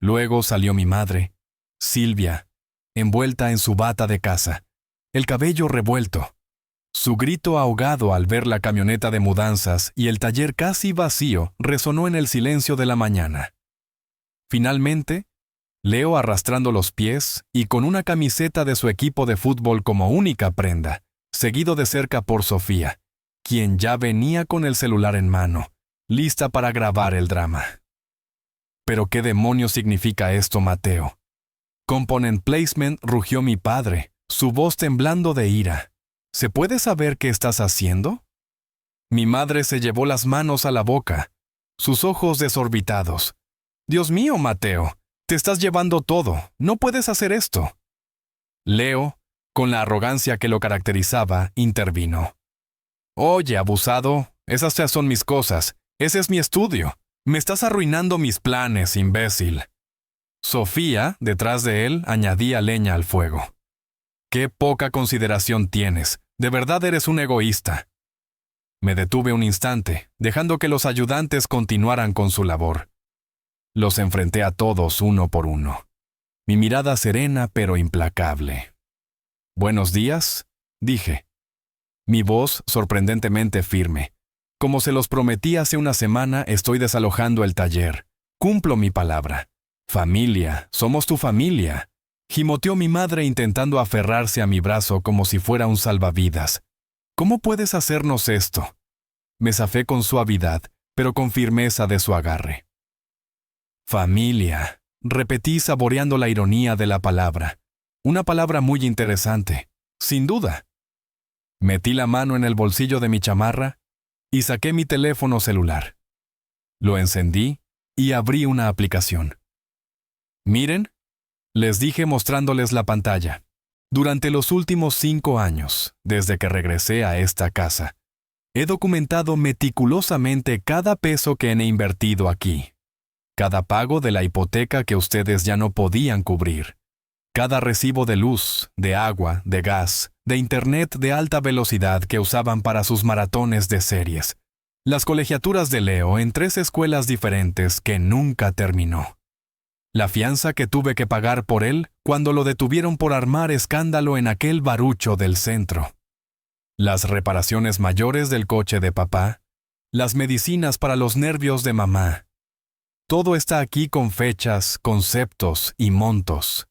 Luego salió mi madre, Silvia, envuelta en su bata de casa, el cabello revuelto. Su grito ahogado al ver la camioneta de mudanzas y el taller casi vacío resonó en el silencio de la mañana. Finalmente, Leo arrastrando los pies y con una camiseta de su equipo de fútbol como única prenda, seguido de cerca por Sofía, quien ya venía con el celular en mano, lista para grabar el drama. ¿Pero qué demonios significa esto, Mateo? Component Placement, rugió mi padre, su voz temblando de ira. ¿Se puede saber qué estás haciendo? Mi madre se llevó las manos a la boca, sus ojos desorbitados. Dios mío, Mateo, te estás llevando todo, no puedes hacer esto. Leo, con la arrogancia que lo caracterizaba, intervino. Oye, abusado, esas ya son mis cosas, ese es mi estudio. Me estás arruinando mis planes, imbécil. Sofía, detrás de él, añadía leña al fuego. Qué poca consideración tienes, de verdad eres un egoísta. Me detuve un instante, dejando que los ayudantes continuaran con su labor. Los enfrenté a todos uno por uno. Mi mirada serena pero implacable. «Buenos días», dije. Mi voz sorprendentemente firme. Como se los prometí hace una semana, estoy desalojando el taller. Cumplo mi palabra. Familia, somos tu familia. Gimoteó mi madre intentando aferrarse a mi brazo como si fuera un salvavidas. ¿Cómo puedes hacernos esto? Me zafé con suavidad, pero con firmeza de su agarre. Familia, repetí saboreando la ironía de la palabra. Una palabra muy interesante, sin duda. Metí la mano en el bolsillo de mi chamarra y saqué mi teléfono celular. Lo encendí y abrí una aplicación. Miren, les dije mostrándoles la pantalla. Durante los últimos 5 años, desde que regresé a esta casa, he documentado meticulosamente cada peso que he invertido aquí. Cada pago de la hipoteca que ustedes ya no podían cubrir. Cada recibo de luz, de agua, de gas, de internet de alta velocidad que usaban para sus maratones de series. Las colegiaturas de Leo en 3 escuelas diferentes que nunca terminó. La fianza que tuve que pagar por él cuando lo detuvieron por armar escándalo en aquel barucho del centro. Las reparaciones mayores del coche de papá. Las medicinas para los nervios de mamá. Todo está aquí con fechas, conceptos y montos.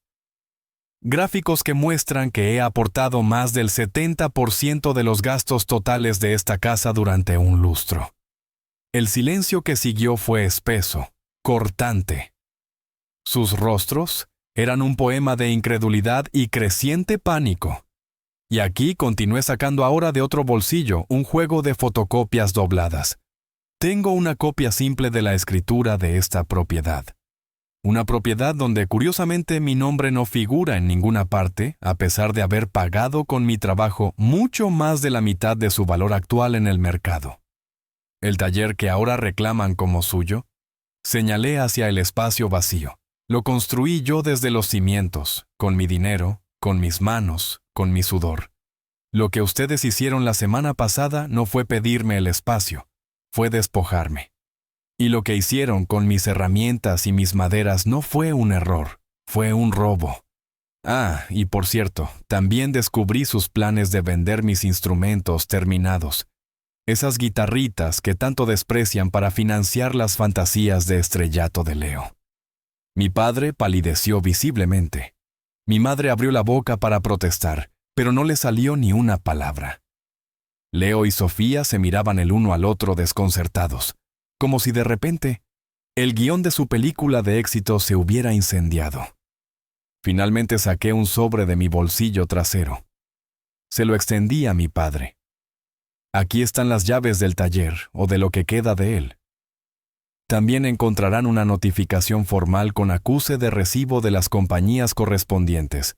Gráficos que muestran que he aportado más del 70% de los gastos totales de esta casa durante un lustro. El silencio que siguió fue espeso, cortante. Sus rostros eran un poema de incredulidad y creciente pánico. Y aquí continué sacando ahora de otro bolsillo un juego de fotocopias dobladas. Tengo una copia simple de la escritura de esta propiedad. Una propiedad donde curiosamente mi nombre no figura en ninguna parte, a pesar de haber pagado con mi trabajo mucho más de la mitad de su valor actual en el mercado. El taller que ahora reclaman como suyo, señalé hacia el espacio vacío. Lo construí yo desde los cimientos, con mi dinero, con mis manos, con mi sudor. Lo que ustedes hicieron la semana pasada no fue pedirme el espacio, fue despojarme. Y lo que hicieron con mis herramientas y mis maderas no fue un error, fue un robo. Ah, y por cierto, también descubrí sus planes de vender mis instrumentos terminados. Esas guitarritas que tanto desprecian para financiar las fantasías de estrellato de Leo. Mi padre palideció visiblemente. Mi madre abrió la boca para protestar, pero no le salió ni una palabra. Leo y Sofía se miraban el uno al otro desconcertados, como si de repente el guión de su película de éxito se hubiera incendiado. Finalmente saqué un sobre de mi bolsillo trasero. Se lo extendí a mi padre. Aquí están las llaves del taller, o de lo que queda de él. También encontrarán una notificación formal con acuse de recibo de las compañías correspondientes,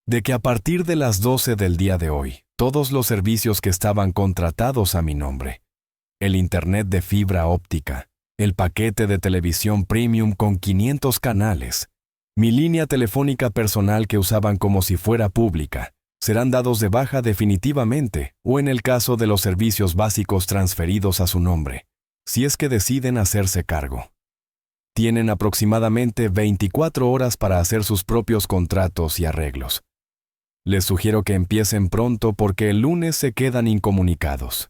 de que a partir de las 12 del día de hoy, todos los servicios que estaban contratados a mi nombre, el internet de fibra óptica, el paquete de televisión premium con 500 canales, mi línea telefónica personal que usaban como si fuera pública, serán dados de baja definitivamente o en el caso de los servicios básicos transferidos a su nombre, si es que deciden hacerse cargo. Tienen aproximadamente 24 horas para hacer sus propios contratos y arreglos. Les sugiero que empiecen pronto porque el lunes se quedan incomunicados.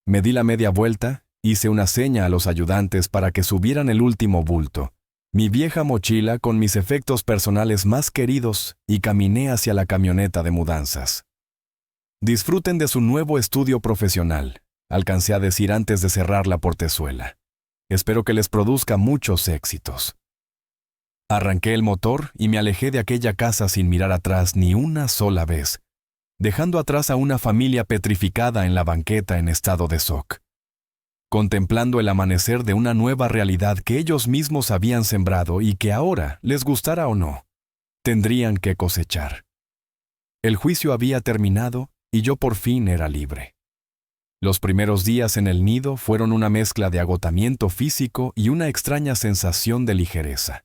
Me di la media vuelta, hice una seña a los ayudantes para que subieran el último bulto, mi vieja mochila con mis efectos personales más queridos, y caminé hacia la camioneta de mudanzas. Disfruten de su nuevo estudio profesional, alcancé a decir antes de cerrar la portezuela. Espero que les produzca muchos éxitos. Arranqué el motor y me alejé de aquella casa sin mirar atrás ni una sola vez, dejando atrás a una familia petrificada en la banqueta en estado de shock, contemplando el amanecer de una nueva realidad que ellos mismos habían sembrado y que ahora, les gustara o no, tendrían que cosechar. El juicio había terminado y yo por fin era libre. Los primeros días en el nido fueron una mezcla de agotamiento físico y una extraña sensación de ligereza.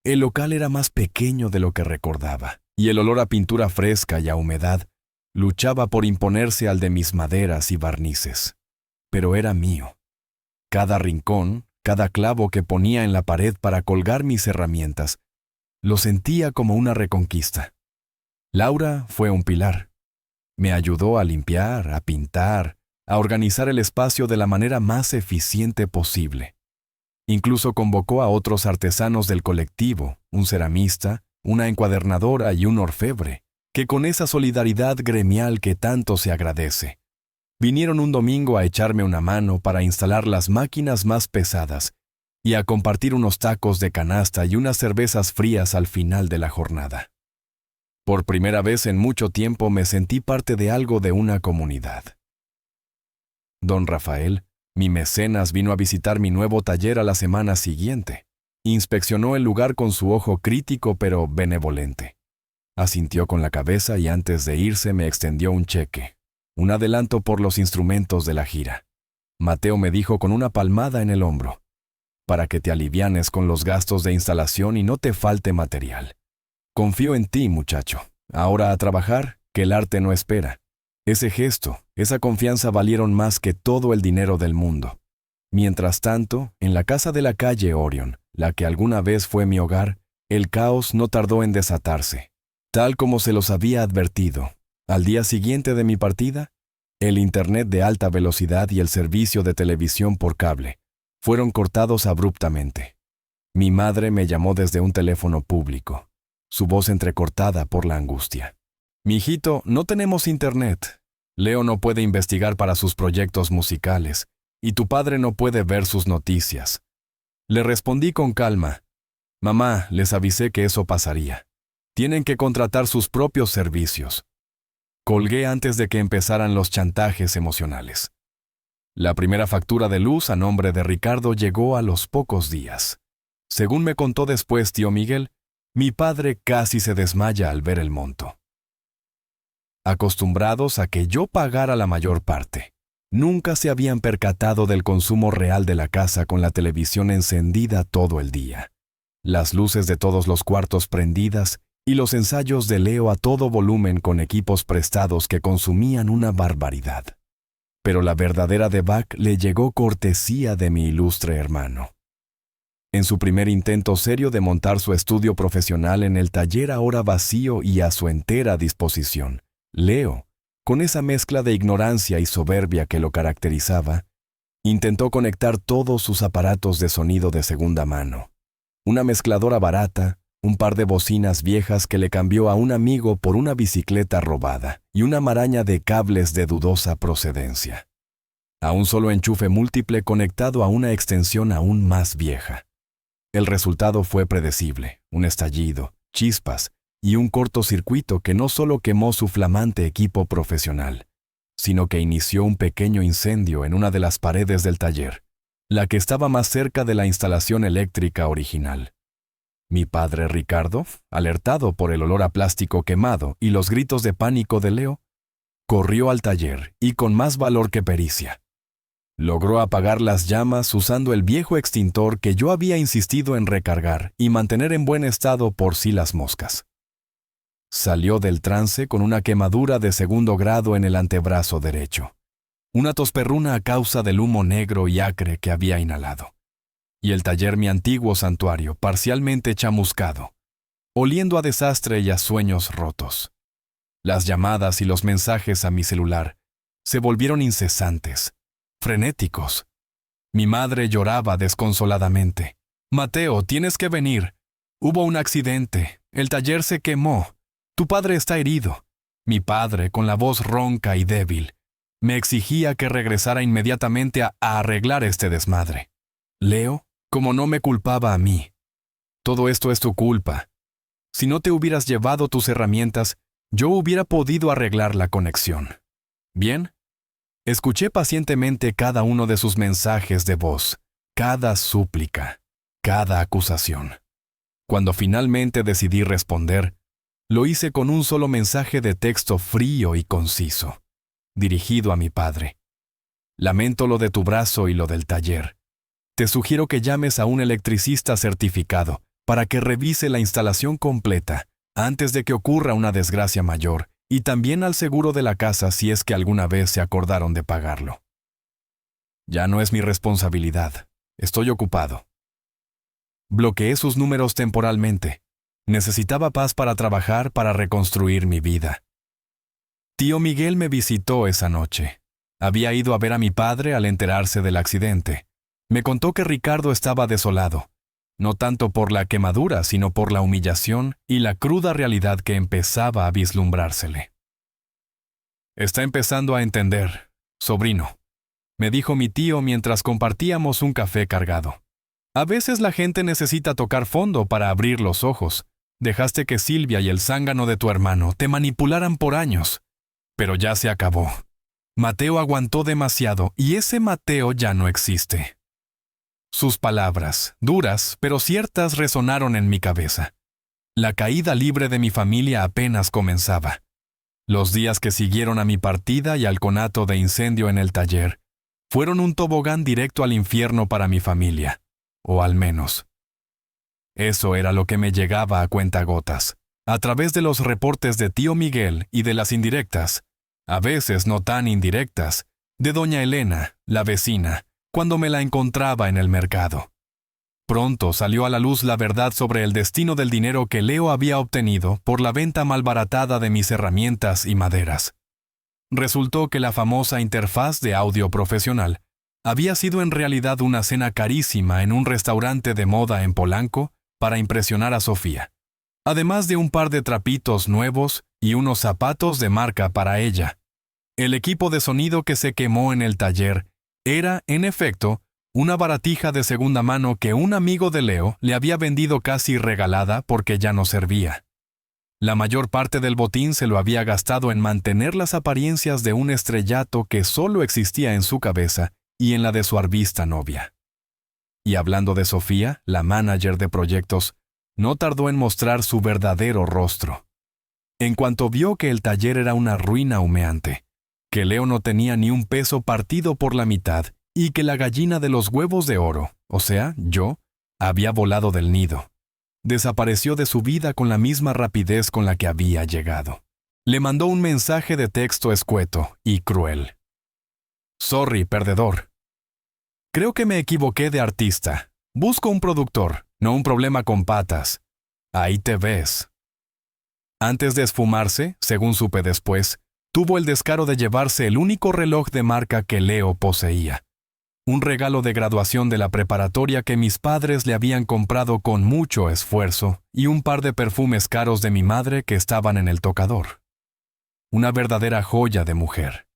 El local era más pequeño de lo que recordaba, y el olor a pintura fresca y a humedad luchaba por imponerse al de mis maderas y barnices. Pero era mío. Cada rincón, cada clavo que ponía en la pared para colgar mis herramientas, lo sentía como una reconquista. Laura fue un pilar. Me ayudó a limpiar, a pintar, a organizar el espacio de la manera más eficiente posible. Incluso convocó a otros artesanos del colectivo, un ceramista, una encuadernadora y un orfebre, que con esa solidaridad gremial que tanto se agradece, vinieron un domingo a echarme una mano para instalar las máquinas más pesadas y a compartir unos tacos de canasta y unas cervezas frías al final de la jornada. Por primera vez en mucho tiempo me sentí parte de algo de una comunidad. Don Rafael, mi mecenas, vino a visitar mi nuevo taller a la semana siguiente. Inspeccionó el lugar con su ojo crítico pero benevolente. Asintió con la cabeza y antes de irse me extendió un cheque, un adelanto por los instrumentos de la gira. Mateo me dijo con una palmada en el hombro, para que te alivianes con los gastos de instalación y no te falte material. Confío en ti, muchacho. Ahora a trabajar, que el arte no espera. Ese gesto, esa confianza valieron más que todo el dinero del mundo. Mientras tanto, en la casa de la calle Orion, la que alguna vez fue mi hogar, el caos no tardó en desatarse. Tal como se los había advertido, al día siguiente de mi partida, el internet de alta velocidad y el servicio de televisión por cable fueron cortados abruptamente. Mi madre me llamó desde un teléfono público, su voz entrecortada por la angustia. «Mijito, no tenemos internet. Leo no puede investigar para sus proyectos musicales, y tu padre no puede ver sus noticias». Le respondí con calma, Mamá, les avisé que eso pasaría. Tienen que contratar sus propios servicios. Colgué antes de que empezaran los chantajes emocionales. La primera factura de luz a nombre de Ricardo llegó a los pocos días. Según me contó después tío Miguel, mi padre casi se desmaya al ver el monto. Acostumbrados a que yo pagara la mayor parte, nunca se habían percatado del consumo real de la casa con la televisión encendida todo el día, las luces de todos los cuartos prendidas y los ensayos de Leo a todo volumen con equipos prestados que consumían una barbaridad. Pero la verdadera debacle le llegó cortesía de mi ilustre hermano. En su primer intento serio de montar su estudio profesional en el taller ahora vacío y a su entera disposición, Leo, con esa mezcla de ignorancia y soberbia que lo caracterizaba, intentó conectar todos sus aparatos de sonido de segunda mano. Una mezcladora barata, un par de bocinas viejas que le cambió a un amigo por una bicicleta robada y una maraña de cables de dudosa procedencia. A un solo enchufe múltiple conectado a una extensión aún más vieja. El resultado fue predecible, un estallido, chispas y un cortocircuito que no solo quemó su flamante equipo profesional, sino que inició un pequeño incendio en una de las paredes del taller, la que estaba más cerca de la instalación eléctrica original. Mi padre Ricardo, alertado por el olor a plástico quemado y los gritos de pánico de Leo, corrió al taller y con más valor que pericia. Logró apagar las llamas usando el viejo extintor que yo había insistido en recargar y mantener en buen estado por si las moscas. Salió del trance con una quemadura de 2º grado en el antebrazo derecho, una tosperruna a causa del humo negro y acre que había inhalado. Y el taller mi antiguo santuario, parcialmente chamuscado, oliendo a desastre y a sueños rotos. Las llamadas y los mensajes a mi celular se volvieron incesantes, frenéticos. Mi madre lloraba desconsoladamente. «Mateo, tienes que venir. Hubo un accidente. El taller se quemó. Tu padre está herido». Mi padre, con la voz ronca y débil, me exigía que regresara inmediatamente a arreglar este desmadre. Leo, como no me culpaba a mí. «Todo esto es tu culpa. Si no te hubieras llevado tus herramientas, yo hubiera podido arreglar la conexión». ¿Bien? Escuché pacientemente cada uno de sus mensajes de voz, cada súplica, cada acusación. Cuando finalmente decidí responder, lo hice con un solo mensaje de texto frío y conciso, dirigido a mi padre. «Lamento lo de tu brazo y lo del taller. Te sugiero que llames a un electricista certificado para que revise la instalación completa antes de que ocurra una desgracia mayor, y también al seguro de la casa si es que alguna vez se acordaron de pagarlo. Ya no es mi responsabilidad. Estoy ocupado». Bloqueé sus números temporalmente. Necesitaba paz para trabajar, para reconstruir mi vida. Tío Miguel me visitó esa noche. Había ido a ver a mi padre al enterarse del accidente. Me contó que Ricardo estaba desolado, no tanto por la quemadura, sino por la humillación y la cruda realidad que empezaba a vislumbrársele. «Está empezando a entender, sobrino», me dijo mi tío mientras compartíamos un café cargado. «A veces la gente necesita tocar fondo para abrir los ojos. Dejaste que Silvia y el zángano de tu hermano te manipularan por años. Pero ya se acabó. Mateo aguantó demasiado y ese Mateo ya no existe». Sus palabras, duras pero ciertas, resonaron en mi cabeza. La caída libre de mi familia apenas comenzaba. Los días que siguieron a mi partida y al conato de incendio en el taller fueron un tobogán directo al infierno para mi familia, o al menos. Eso era lo que me llegaba a cuentagotas, a través de los reportes de tío Miguel y de las indirectas, a veces no tan indirectas, de doña Elena, la vecina, cuando me la encontraba en el mercado. Pronto salió a la luz la verdad sobre el destino del dinero que Leo había obtenido por la venta malbaratada de mis herramientas y maderas. Resultó que la famosa interfaz de audio profesional había sido en realidad una cena carísima en un restaurante de moda en Polanco para impresionar a Sofía, además de un par de trapitos nuevos y unos zapatos de marca para ella. El equipo de sonido que se quemó en el taller era, en efecto, una baratija de segunda mano que un amigo de Leo le había vendido casi regalada porque ya no servía. La mayor parte del botín se lo había gastado en mantener las apariencias de un estrellato que solo existía en su cabeza y en la de su arvista novia. Y hablando de Sofía, la manager de proyectos, no tardó en mostrar su verdadero rostro. En cuanto vio que el taller era una ruina humeante, que Leo no tenía ni un peso partido por la mitad y que la gallina de los huevos de oro, o sea, yo, había volado del nido, desapareció de su vida con la misma rapidez con la que había llegado. Le mandó un mensaje de texto escueto y cruel. Sorry, perdedor. Creo que me equivoqué de artista. Busco un productor, no un problema con patas. Ahí te ves. Antes de esfumarse, según supe después, tuvo el descaro de llevarse el único reloj de marca que Leo poseía. Un regalo de graduación de la preparatoria que mis padres le habían comprado con mucho esfuerzo y un par de perfumes caros de mi madre que estaban en el tocador. Una verdadera joya de mujer.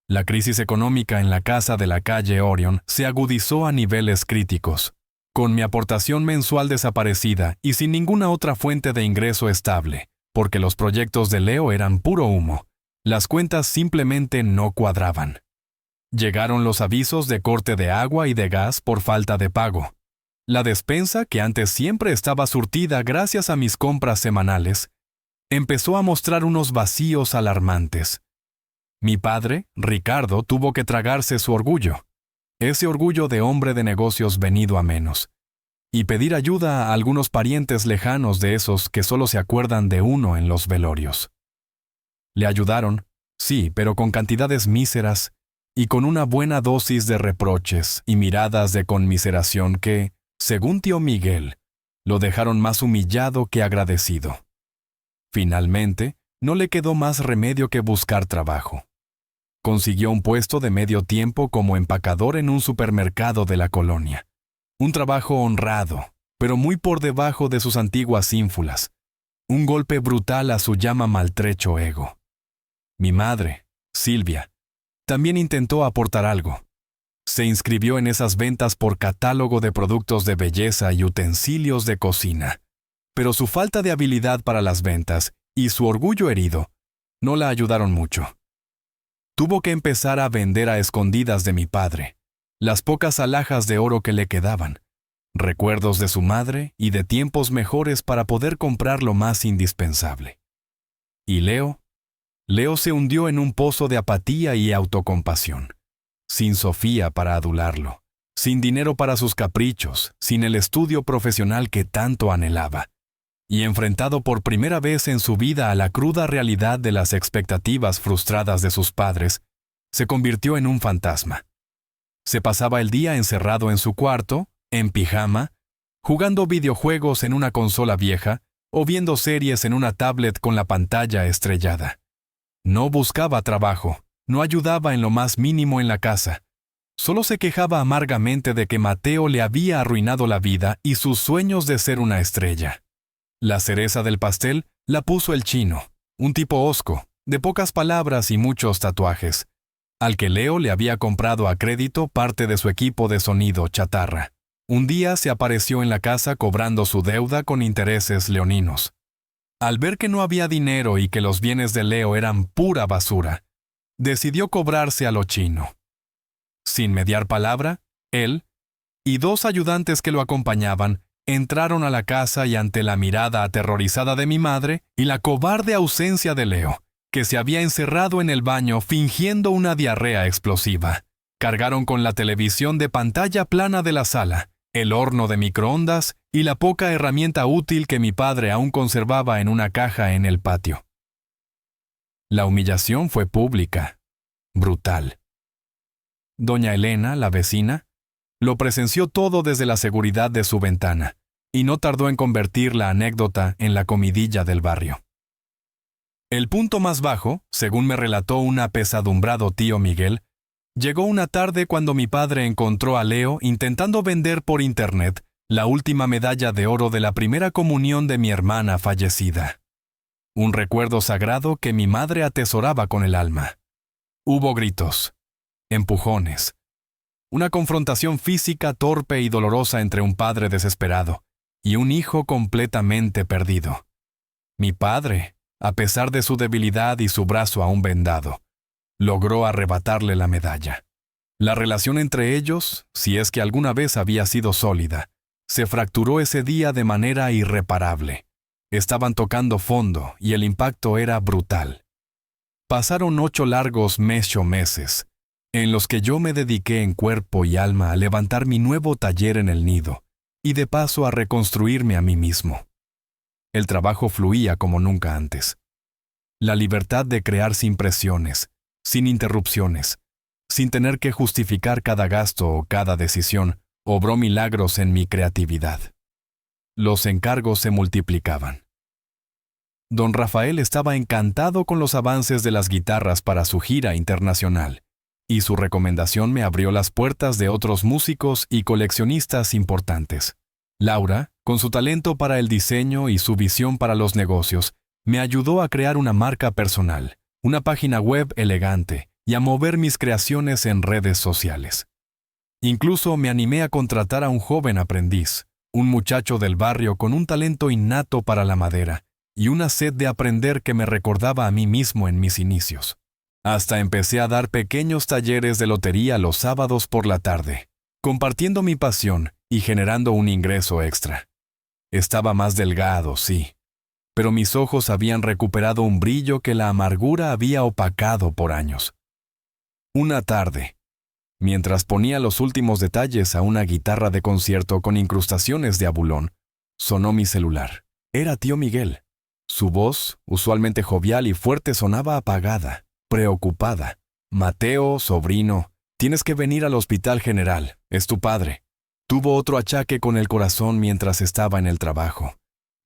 La crisis económica en la casa de la calle Orion se agudizó a niveles críticos. Con mi aportación mensual desaparecida y sin ninguna otra fuente de ingreso estable, porque los proyectos de Leo eran puro humo, las cuentas simplemente no cuadraban. Llegaron los avisos de corte de agua y de gas por falta de pago. La despensa, que antes siempre estaba surtida gracias a mis compras semanales, empezó a mostrar unos vacíos alarmantes. Mi padre, Ricardo, tuvo que tragarse su orgullo, ese orgullo de hombre de negocios venido a menos, y pedir ayuda a algunos parientes lejanos de esos que solo se acuerdan de uno en los velorios. Le ayudaron, sí, pero con cantidades míseras y con una buena dosis de reproches y miradas de conmiseración que, según tío Miguel, lo dejaron más humillado que agradecido. Finalmente, no le quedó más remedio que buscar trabajo. Consiguió un puesto de medio tiempo como empacador en un supermercado de la colonia. Un trabajo honrado, pero muy por debajo de sus antiguas ínfulas. Un golpe brutal a su llama maltrecho ego. Mi madre, Silvia, también intentó aportar algo. Se inscribió en esas ventas por catálogo de productos de belleza y utensilios de cocina. Pero su falta de habilidad para las ventas y su orgullo herido no la ayudaron mucho. Tuvo que empezar a vender a escondidas de mi padre, las pocas alhajas de oro que le quedaban, recuerdos de su madre y de tiempos mejores para poder comprar lo más indispensable. Y Leo se hundió en un pozo de apatía y autocompasión, sin Sofía para adularlo, sin dinero para sus caprichos, sin el estudio profesional que tanto anhelaba, y enfrentado por primera vez en su vida a la cruda realidad de las expectativas frustradas de sus padres, se convirtió en un fantasma. Se pasaba el día encerrado en su cuarto, en pijama, jugando videojuegos en una consola vieja o viendo series en una tablet con la pantalla estrellada. No buscaba trabajo, no ayudaba en lo más mínimo en la casa. Solo se quejaba amargamente de que Mateo le había arruinado la vida y sus sueños de ser una estrella. La cereza del pastel la puso el chino, un tipo hosco, de pocas palabras y muchos tatuajes, al que Leo le había comprado a crédito parte de su equipo de sonido chatarra. Un día se apareció en la casa cobrando su deuda con intereses leoninos. Al ver que no había dinero y que los bienes de Leo eran pura basura, decidió cobrarse a lo chino. Sin mediar palabra, él y dos ayudantes que lo acompañaban entraron a la casa y ante la mirada aterrorizada de mi madre y la cobarde ausencia de Leo, que se había encerrado en el baño fingiendo una diarrea explosiva, cargaron con la televisión de pantalla plana de la sala, el horno de microondas y la poca herramienta útil que mi padre aún conservaba en una caja en el patio. La humillación fue pública, brutal. Doña Elena, la vecina, lo presenció todo desde la seguridad de su ventana, y no tardó en convertir la anécdota en la comidilla del barrio. El punto más bajo, según me relató un apesadumbrado tío Miguel, llegó una tarde cuando mi padre encontró a Leo intentando vender por internet la última medalla de oro de la primera comunión de mi hermana fallecida. Un recuerdo sagrado que mi madre atesoraba con el alma. Hubo gritos, empujones, Una confrontación física torpe y dolorosa entre un padre desesperado y un hijo completamente perdido. Mi padre, a pesar de su debilidad y su brazo aún vendado, logró arrebatarle la medalla. La relación entre ellos, si es que alguna vez había sido sólida, se fracturó ese día de manera irreparable. Estaban tocando fondo y el impacto era brutal. Pasaron 8 largos meses, en los que yo me dediqué en cuerpo y alma a levantar mi nuevo taller en el nido, y de paso a reconstruirme a mí mismo. El trabajo fluía como nunca antes. La libertad de crear sin presiones, sin interrupciones, sin tener que justificar cada gasto o cada decisión, obró milagros en mi creatividad. Los encargos se multiplicaban. Don Rafael estaba encantado con los avances de las guitarras para su gira internacional, y su recomendación me abrió las puertas de otros músicos y coleccionistas importantes. Laura, con su talento para el diseño y su visión para los negocios, me ayudó a crear una marca personal, una página web elegante y a mover mis creaciones en redes sociales. Incluso me animé a contratar a un joven aprendiz, un muchacho del barrio con un talento innato para la madera y una sed de aprender que me recordaba a mí mismo en mis inicios. Hasta empecé a dar pequeños talleres de lotería los sábados por la tarde, compartiendo mi pasión y generando un ingreso extra. Estaba más delgado, sí, pero mis ojos habían recuperado un brillo que la amargura había opacado por años. Una tarde, mientras ponía los últimos detalles a una guitarra de concierto con incrustaciones de abulón, sonó mi celular. Era tío Miguel. Su voz, usualmente jovial y fuerte, sonaba apagada, preocupada. Mateo, sobrino, tienes que venir al Hospital General. Es tu padre. Tuvo otro achaque con el corazón mientras estaba en el trabajo.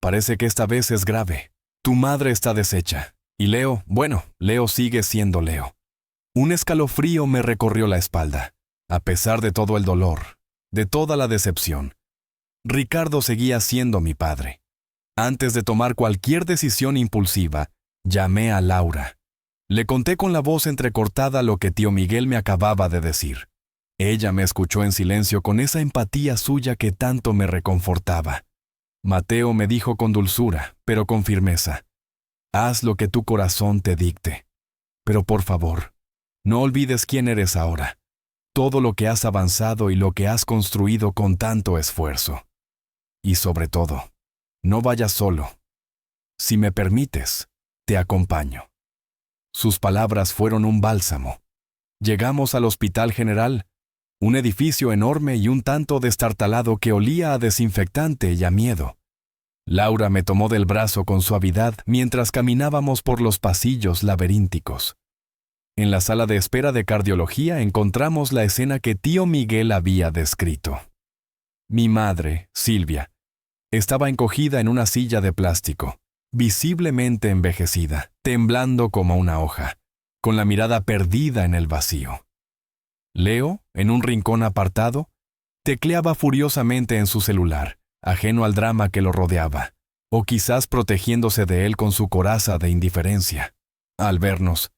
Parece que esta vez es grave. Tu madre está deshecha. Y Leo, bueno, Leo sigue siendo Leo. Un escalofrío me recorrió la espalda. A pesar de todo el dolor, de toda la decepción, Ricardo seguía siendo mi padre. Antes de tomar cualquier decisión impulsiva, llamé a Laura. Le conté con la voz entrecortada lo que tío Miguel me acababa de decir. Ella me escuchó en silencio con esa empatía suya que tanto me reconfortaba. Mateo me dijo con dulzura, pero con firmeza: haz lo que tu corazón te dicte. Pero por favor, no olvides quién eres ahora, todo lo que has avanzado y lo que has construido con tanto esfuerzo. Y sobre todo, no vayas solo. Si me permites, te acompaño. Sus palabras fueron un bálsamo. Llegamos al Hospital General, un edificio enorme y un tanto destartalado que olía a desinfectante y a miedo. Laura me tomó del brazo con suavidad mientras caminábamos por los pasillos laberínticos. En la sala de espera de cardiología encontramos la escena que tío Miguel había descrito. Mi madre, Silvia, estaba encogida en una silla de plástico, visiblemente envejecida, temblando como una hoja, con la mirada perdida en el vacío. Leo, en un rincón apartado, tecleaba furiosamente en su celular, ajeno al drama que lo rodeaba, o quizás protegiéndose de él con su coraza de indiferencia. Al vernos,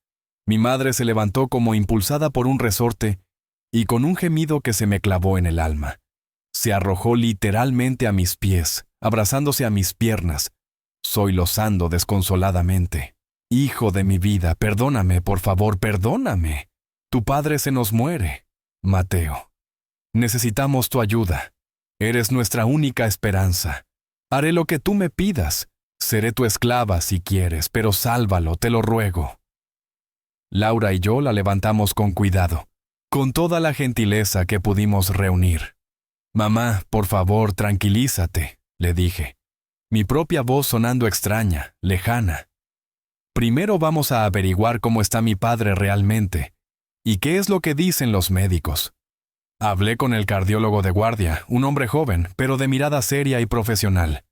mi madre se levantó como impulsada por un resorte y con un gemido que se me clavó en el alma. Se arrojó literalmente a mis pies, abrazándose a mis piernas, sollozando desconsoladamente. Hijo de mi vida, perdóname, por favor, perdóname. Tu padre se nos muere. Mateo, necesitamos tu ayuda. Eres nuestra única esperanza. Haré lo que tú me pidas. Seré tu esclava si quieres, pero sálvalo, te lo ruego. Laura y yo la levantamos con cuidado, con toda la gentileza que pudimos reunir. Mamá, por favor, tranquilízate, le dije, mi propia voz sonando extraña, lejana. Primero vamos a averiguar cómo está mi padre realmente y qué es lo que dicen los médicos. Hablé con el cardiólogo de guardia, un hombre joven, pero de mirada seria y profesional.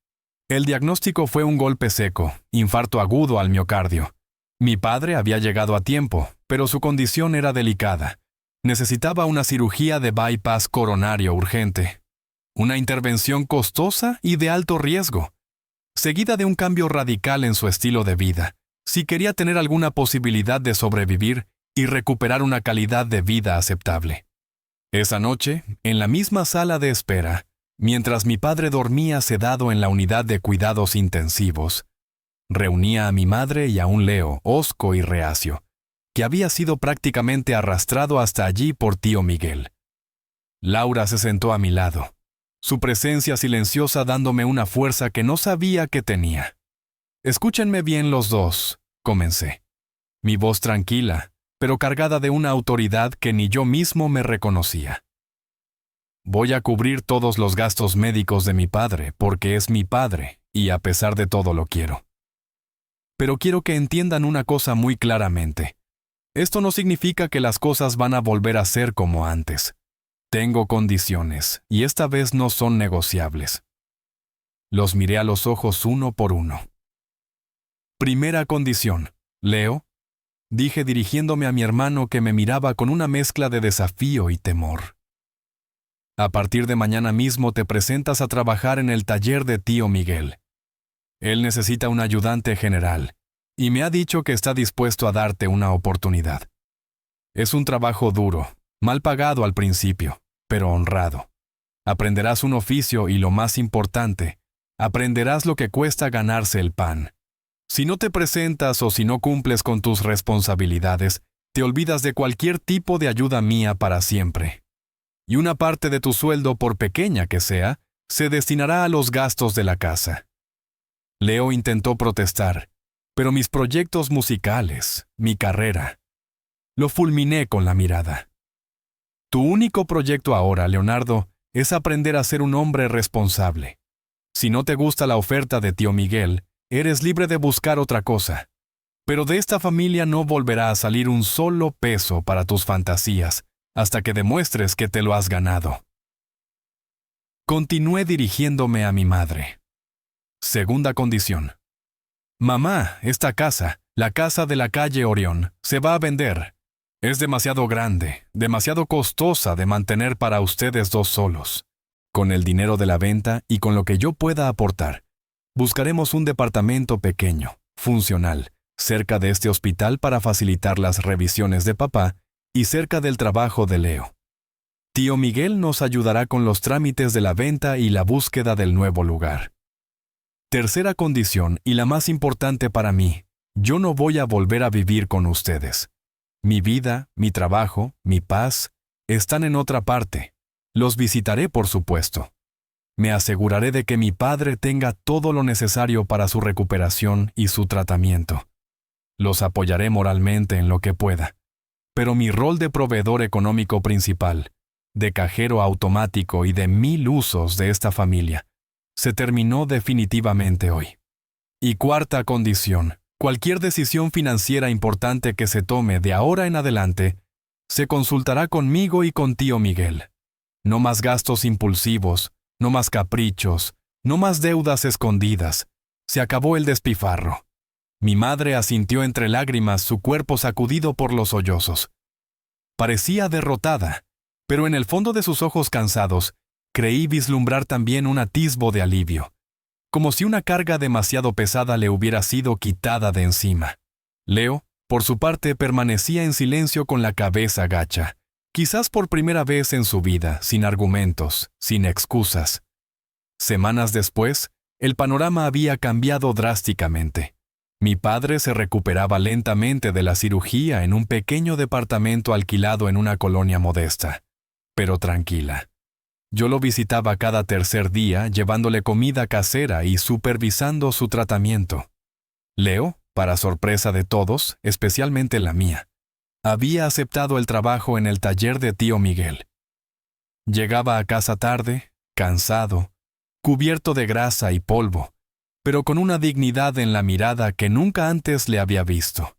El diagnóstico fue un golpe seco, infarto agudo al miocardio. Mi padre había llegado a tiempo, pero su condición era delicada. Necesitaba una cirugía de bypass coronario urgente. Una intervención costosa y de alto riesgo, seguida de un cambio radical en su estilo de vida, si quería tener alguna posibilidad de sobrevivir y recuperar una calidad de vida aceptable. Esa noche, en la misma sala de espera, mientras mi padre dormía sedado en la unidad de cuidados intensivos, reunía a mi madre y a un Leo, hosco y reacio, que había sido prácticamente arrastrado hasta allí por tío Miguel. Laura se sentó a mi lado, su presencia silenciosa dándome una fuerza que no sabía que tenía. «Escúchenme bien los dos», comencé. Mi voz tranquila, pero cargada de una autoridad que ni yo mismo me reconocía. «Voy a cubrir todos los gastos médicos de mi padre, porque es mi padre, y a pesar de todo lo quiero. Pero quiero que entiendan una cosa muy claramente. Esto no significa que las cosas van a volver a ser como antes. Tengo condiciones, y esta vez no son negociables». Los miré a los ojos uno por uno. «Primera condición, Leo», dije dirigiéndome a mi hermano que me miraba con una mezcla de desafío y temor. «A partir de mañana mismo te presentas a trabajar en el taller de tío Miguel. Él necesita un ayudante general, y me ha dicho que está dispuesto a darte una oportunidad. Es un trabajo duro, mal pagado al principio, pero honrado. Aprenderás un oficio y lo más importante, aprenderás lo que cuesta ganarse el pan. Si no te presentas o si no cumples con tus responsabilidades, te olvidas de cualquier tipo de ayuda mía para siempre. Y una parte de tu sueldo, por pequeña que sea, se destinará a los gastos de la casa». Leo intentó protestar, pero mis proyectos musicales, mi carrera, lo fulminé con la mirada. «Tu único proyecto ahora, Leonardo, es aprender a ser un hombre responsable. Si no te gusta la oferta de tío Miguel, eres libre de buscar otra cosa. Pero de esta familia no volverá a salir un solo peso para tus fantasías, hasta que demuestres que te lo has ganado». Continué dirigiéndome a mi madre. Segunda condición. «Mamá, esta casa, la casa de la calle Orión, se va a vender. Es demasiado grande, demasiado costosa de mantener para ustedes dos solos. Con el dinero de la venta y con lo que yo pueda aportar, buscaremos un departamento pequeño, funcional, cerca de este hospital para facilitar las revisiones de papá y cerca del trabajo de Leo. Tío Miguel nos ayudará con los trámites de la venta y la búsqueda del nuevo lugar. Tercera condición, y la más importante para mí, yo no voy a volver a vivir con ustedes. Mi vida, mi trabajo, mi paz, están en otra parte. Los visitaré, por supuesto. Me aseguraré de que mi padre tenga todo lo necesario para su recuperación y su tratamiento. Los apoyaré moralmente en lo que pueda. Pero mi rol de proveedor económico principal, de cajero automático y de 1000 usos de esta familia, se terminó definitivamente hoy. Y cuarta condición, cualquier decisión financiera importante que se tome de ahora en adelante, se consultará conmigo y con tío Miguel. No más gastos impulsivos, no más caprichos, no más deudas escondidas. Se acabó el despifarro. Mi madre asintió entre lágrimas, su cuerpo sacudido por los sollozos. Parecía derrotada, pero en el fondo de sus ojos cansados, creí vislumbrar también un atisbo de alivio, como si una carga demasiado pesada le hubiera sido quitada de encima. Leo, por su parte, permanecía en silencio con la cabeza gacha, quizás por primera vez en su vida, sin argumentos, sin excusas. Semanas después, el panorama había cambiado drásticamente. Mi padre se recuperaba lentamente de la cirugía en un pequeño departamento alquilado en una colonia modesta, pero tranquila. Yo lo visitaba cada tercer día, llevándole comida casera y supervisando su tratamiento. Leo, para sorpresa de todos, especialmente la mía, había aceptado el trabajo en el taller de tío Miguel. Llegaba a casa tarde, cansado, cubierto de grasa y polvo, pero con una dignidad en la mirada que nunca antes le había visto.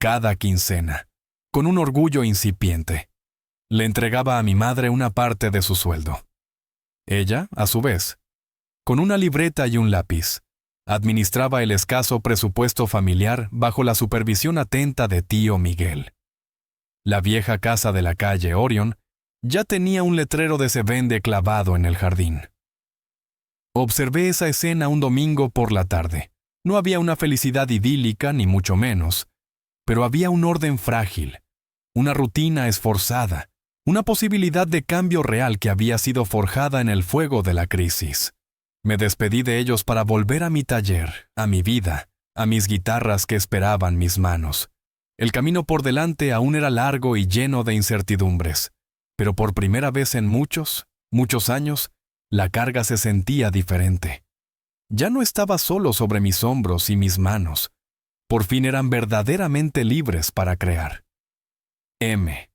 Cada quincena, con un orgullo incipiente, le entregaba a mi madre una parte de su sueldo. Ella, a su vez, con una libreta y un lápiz, administraba el escaso presupuesto familiar bajo la supervisión atenta de tío Miguel. La vieja casa de la calle Orión ya tenía un letrero de se vende clavado en el jardín. Observé esa escena un domingo por la tarde. No había una felicidad idílica, ni mucho menos, pero había un orden frágil, una rutina esforzada, Una posibilidad de cambio real que había sido forjada en el fuego de la crisis. Me despedí de ellos para volver a mi taller, a mi vida, a mis guitarras que esperaban mis manos. El camino por delante aún era largo y lleno de incertidumbres, pero por primera vez en muchos años, la carga se sentía diferente. Ya no estaba solo sobre mis hombros y mis manos. Por fin eran verdaderamente libres para crear. M.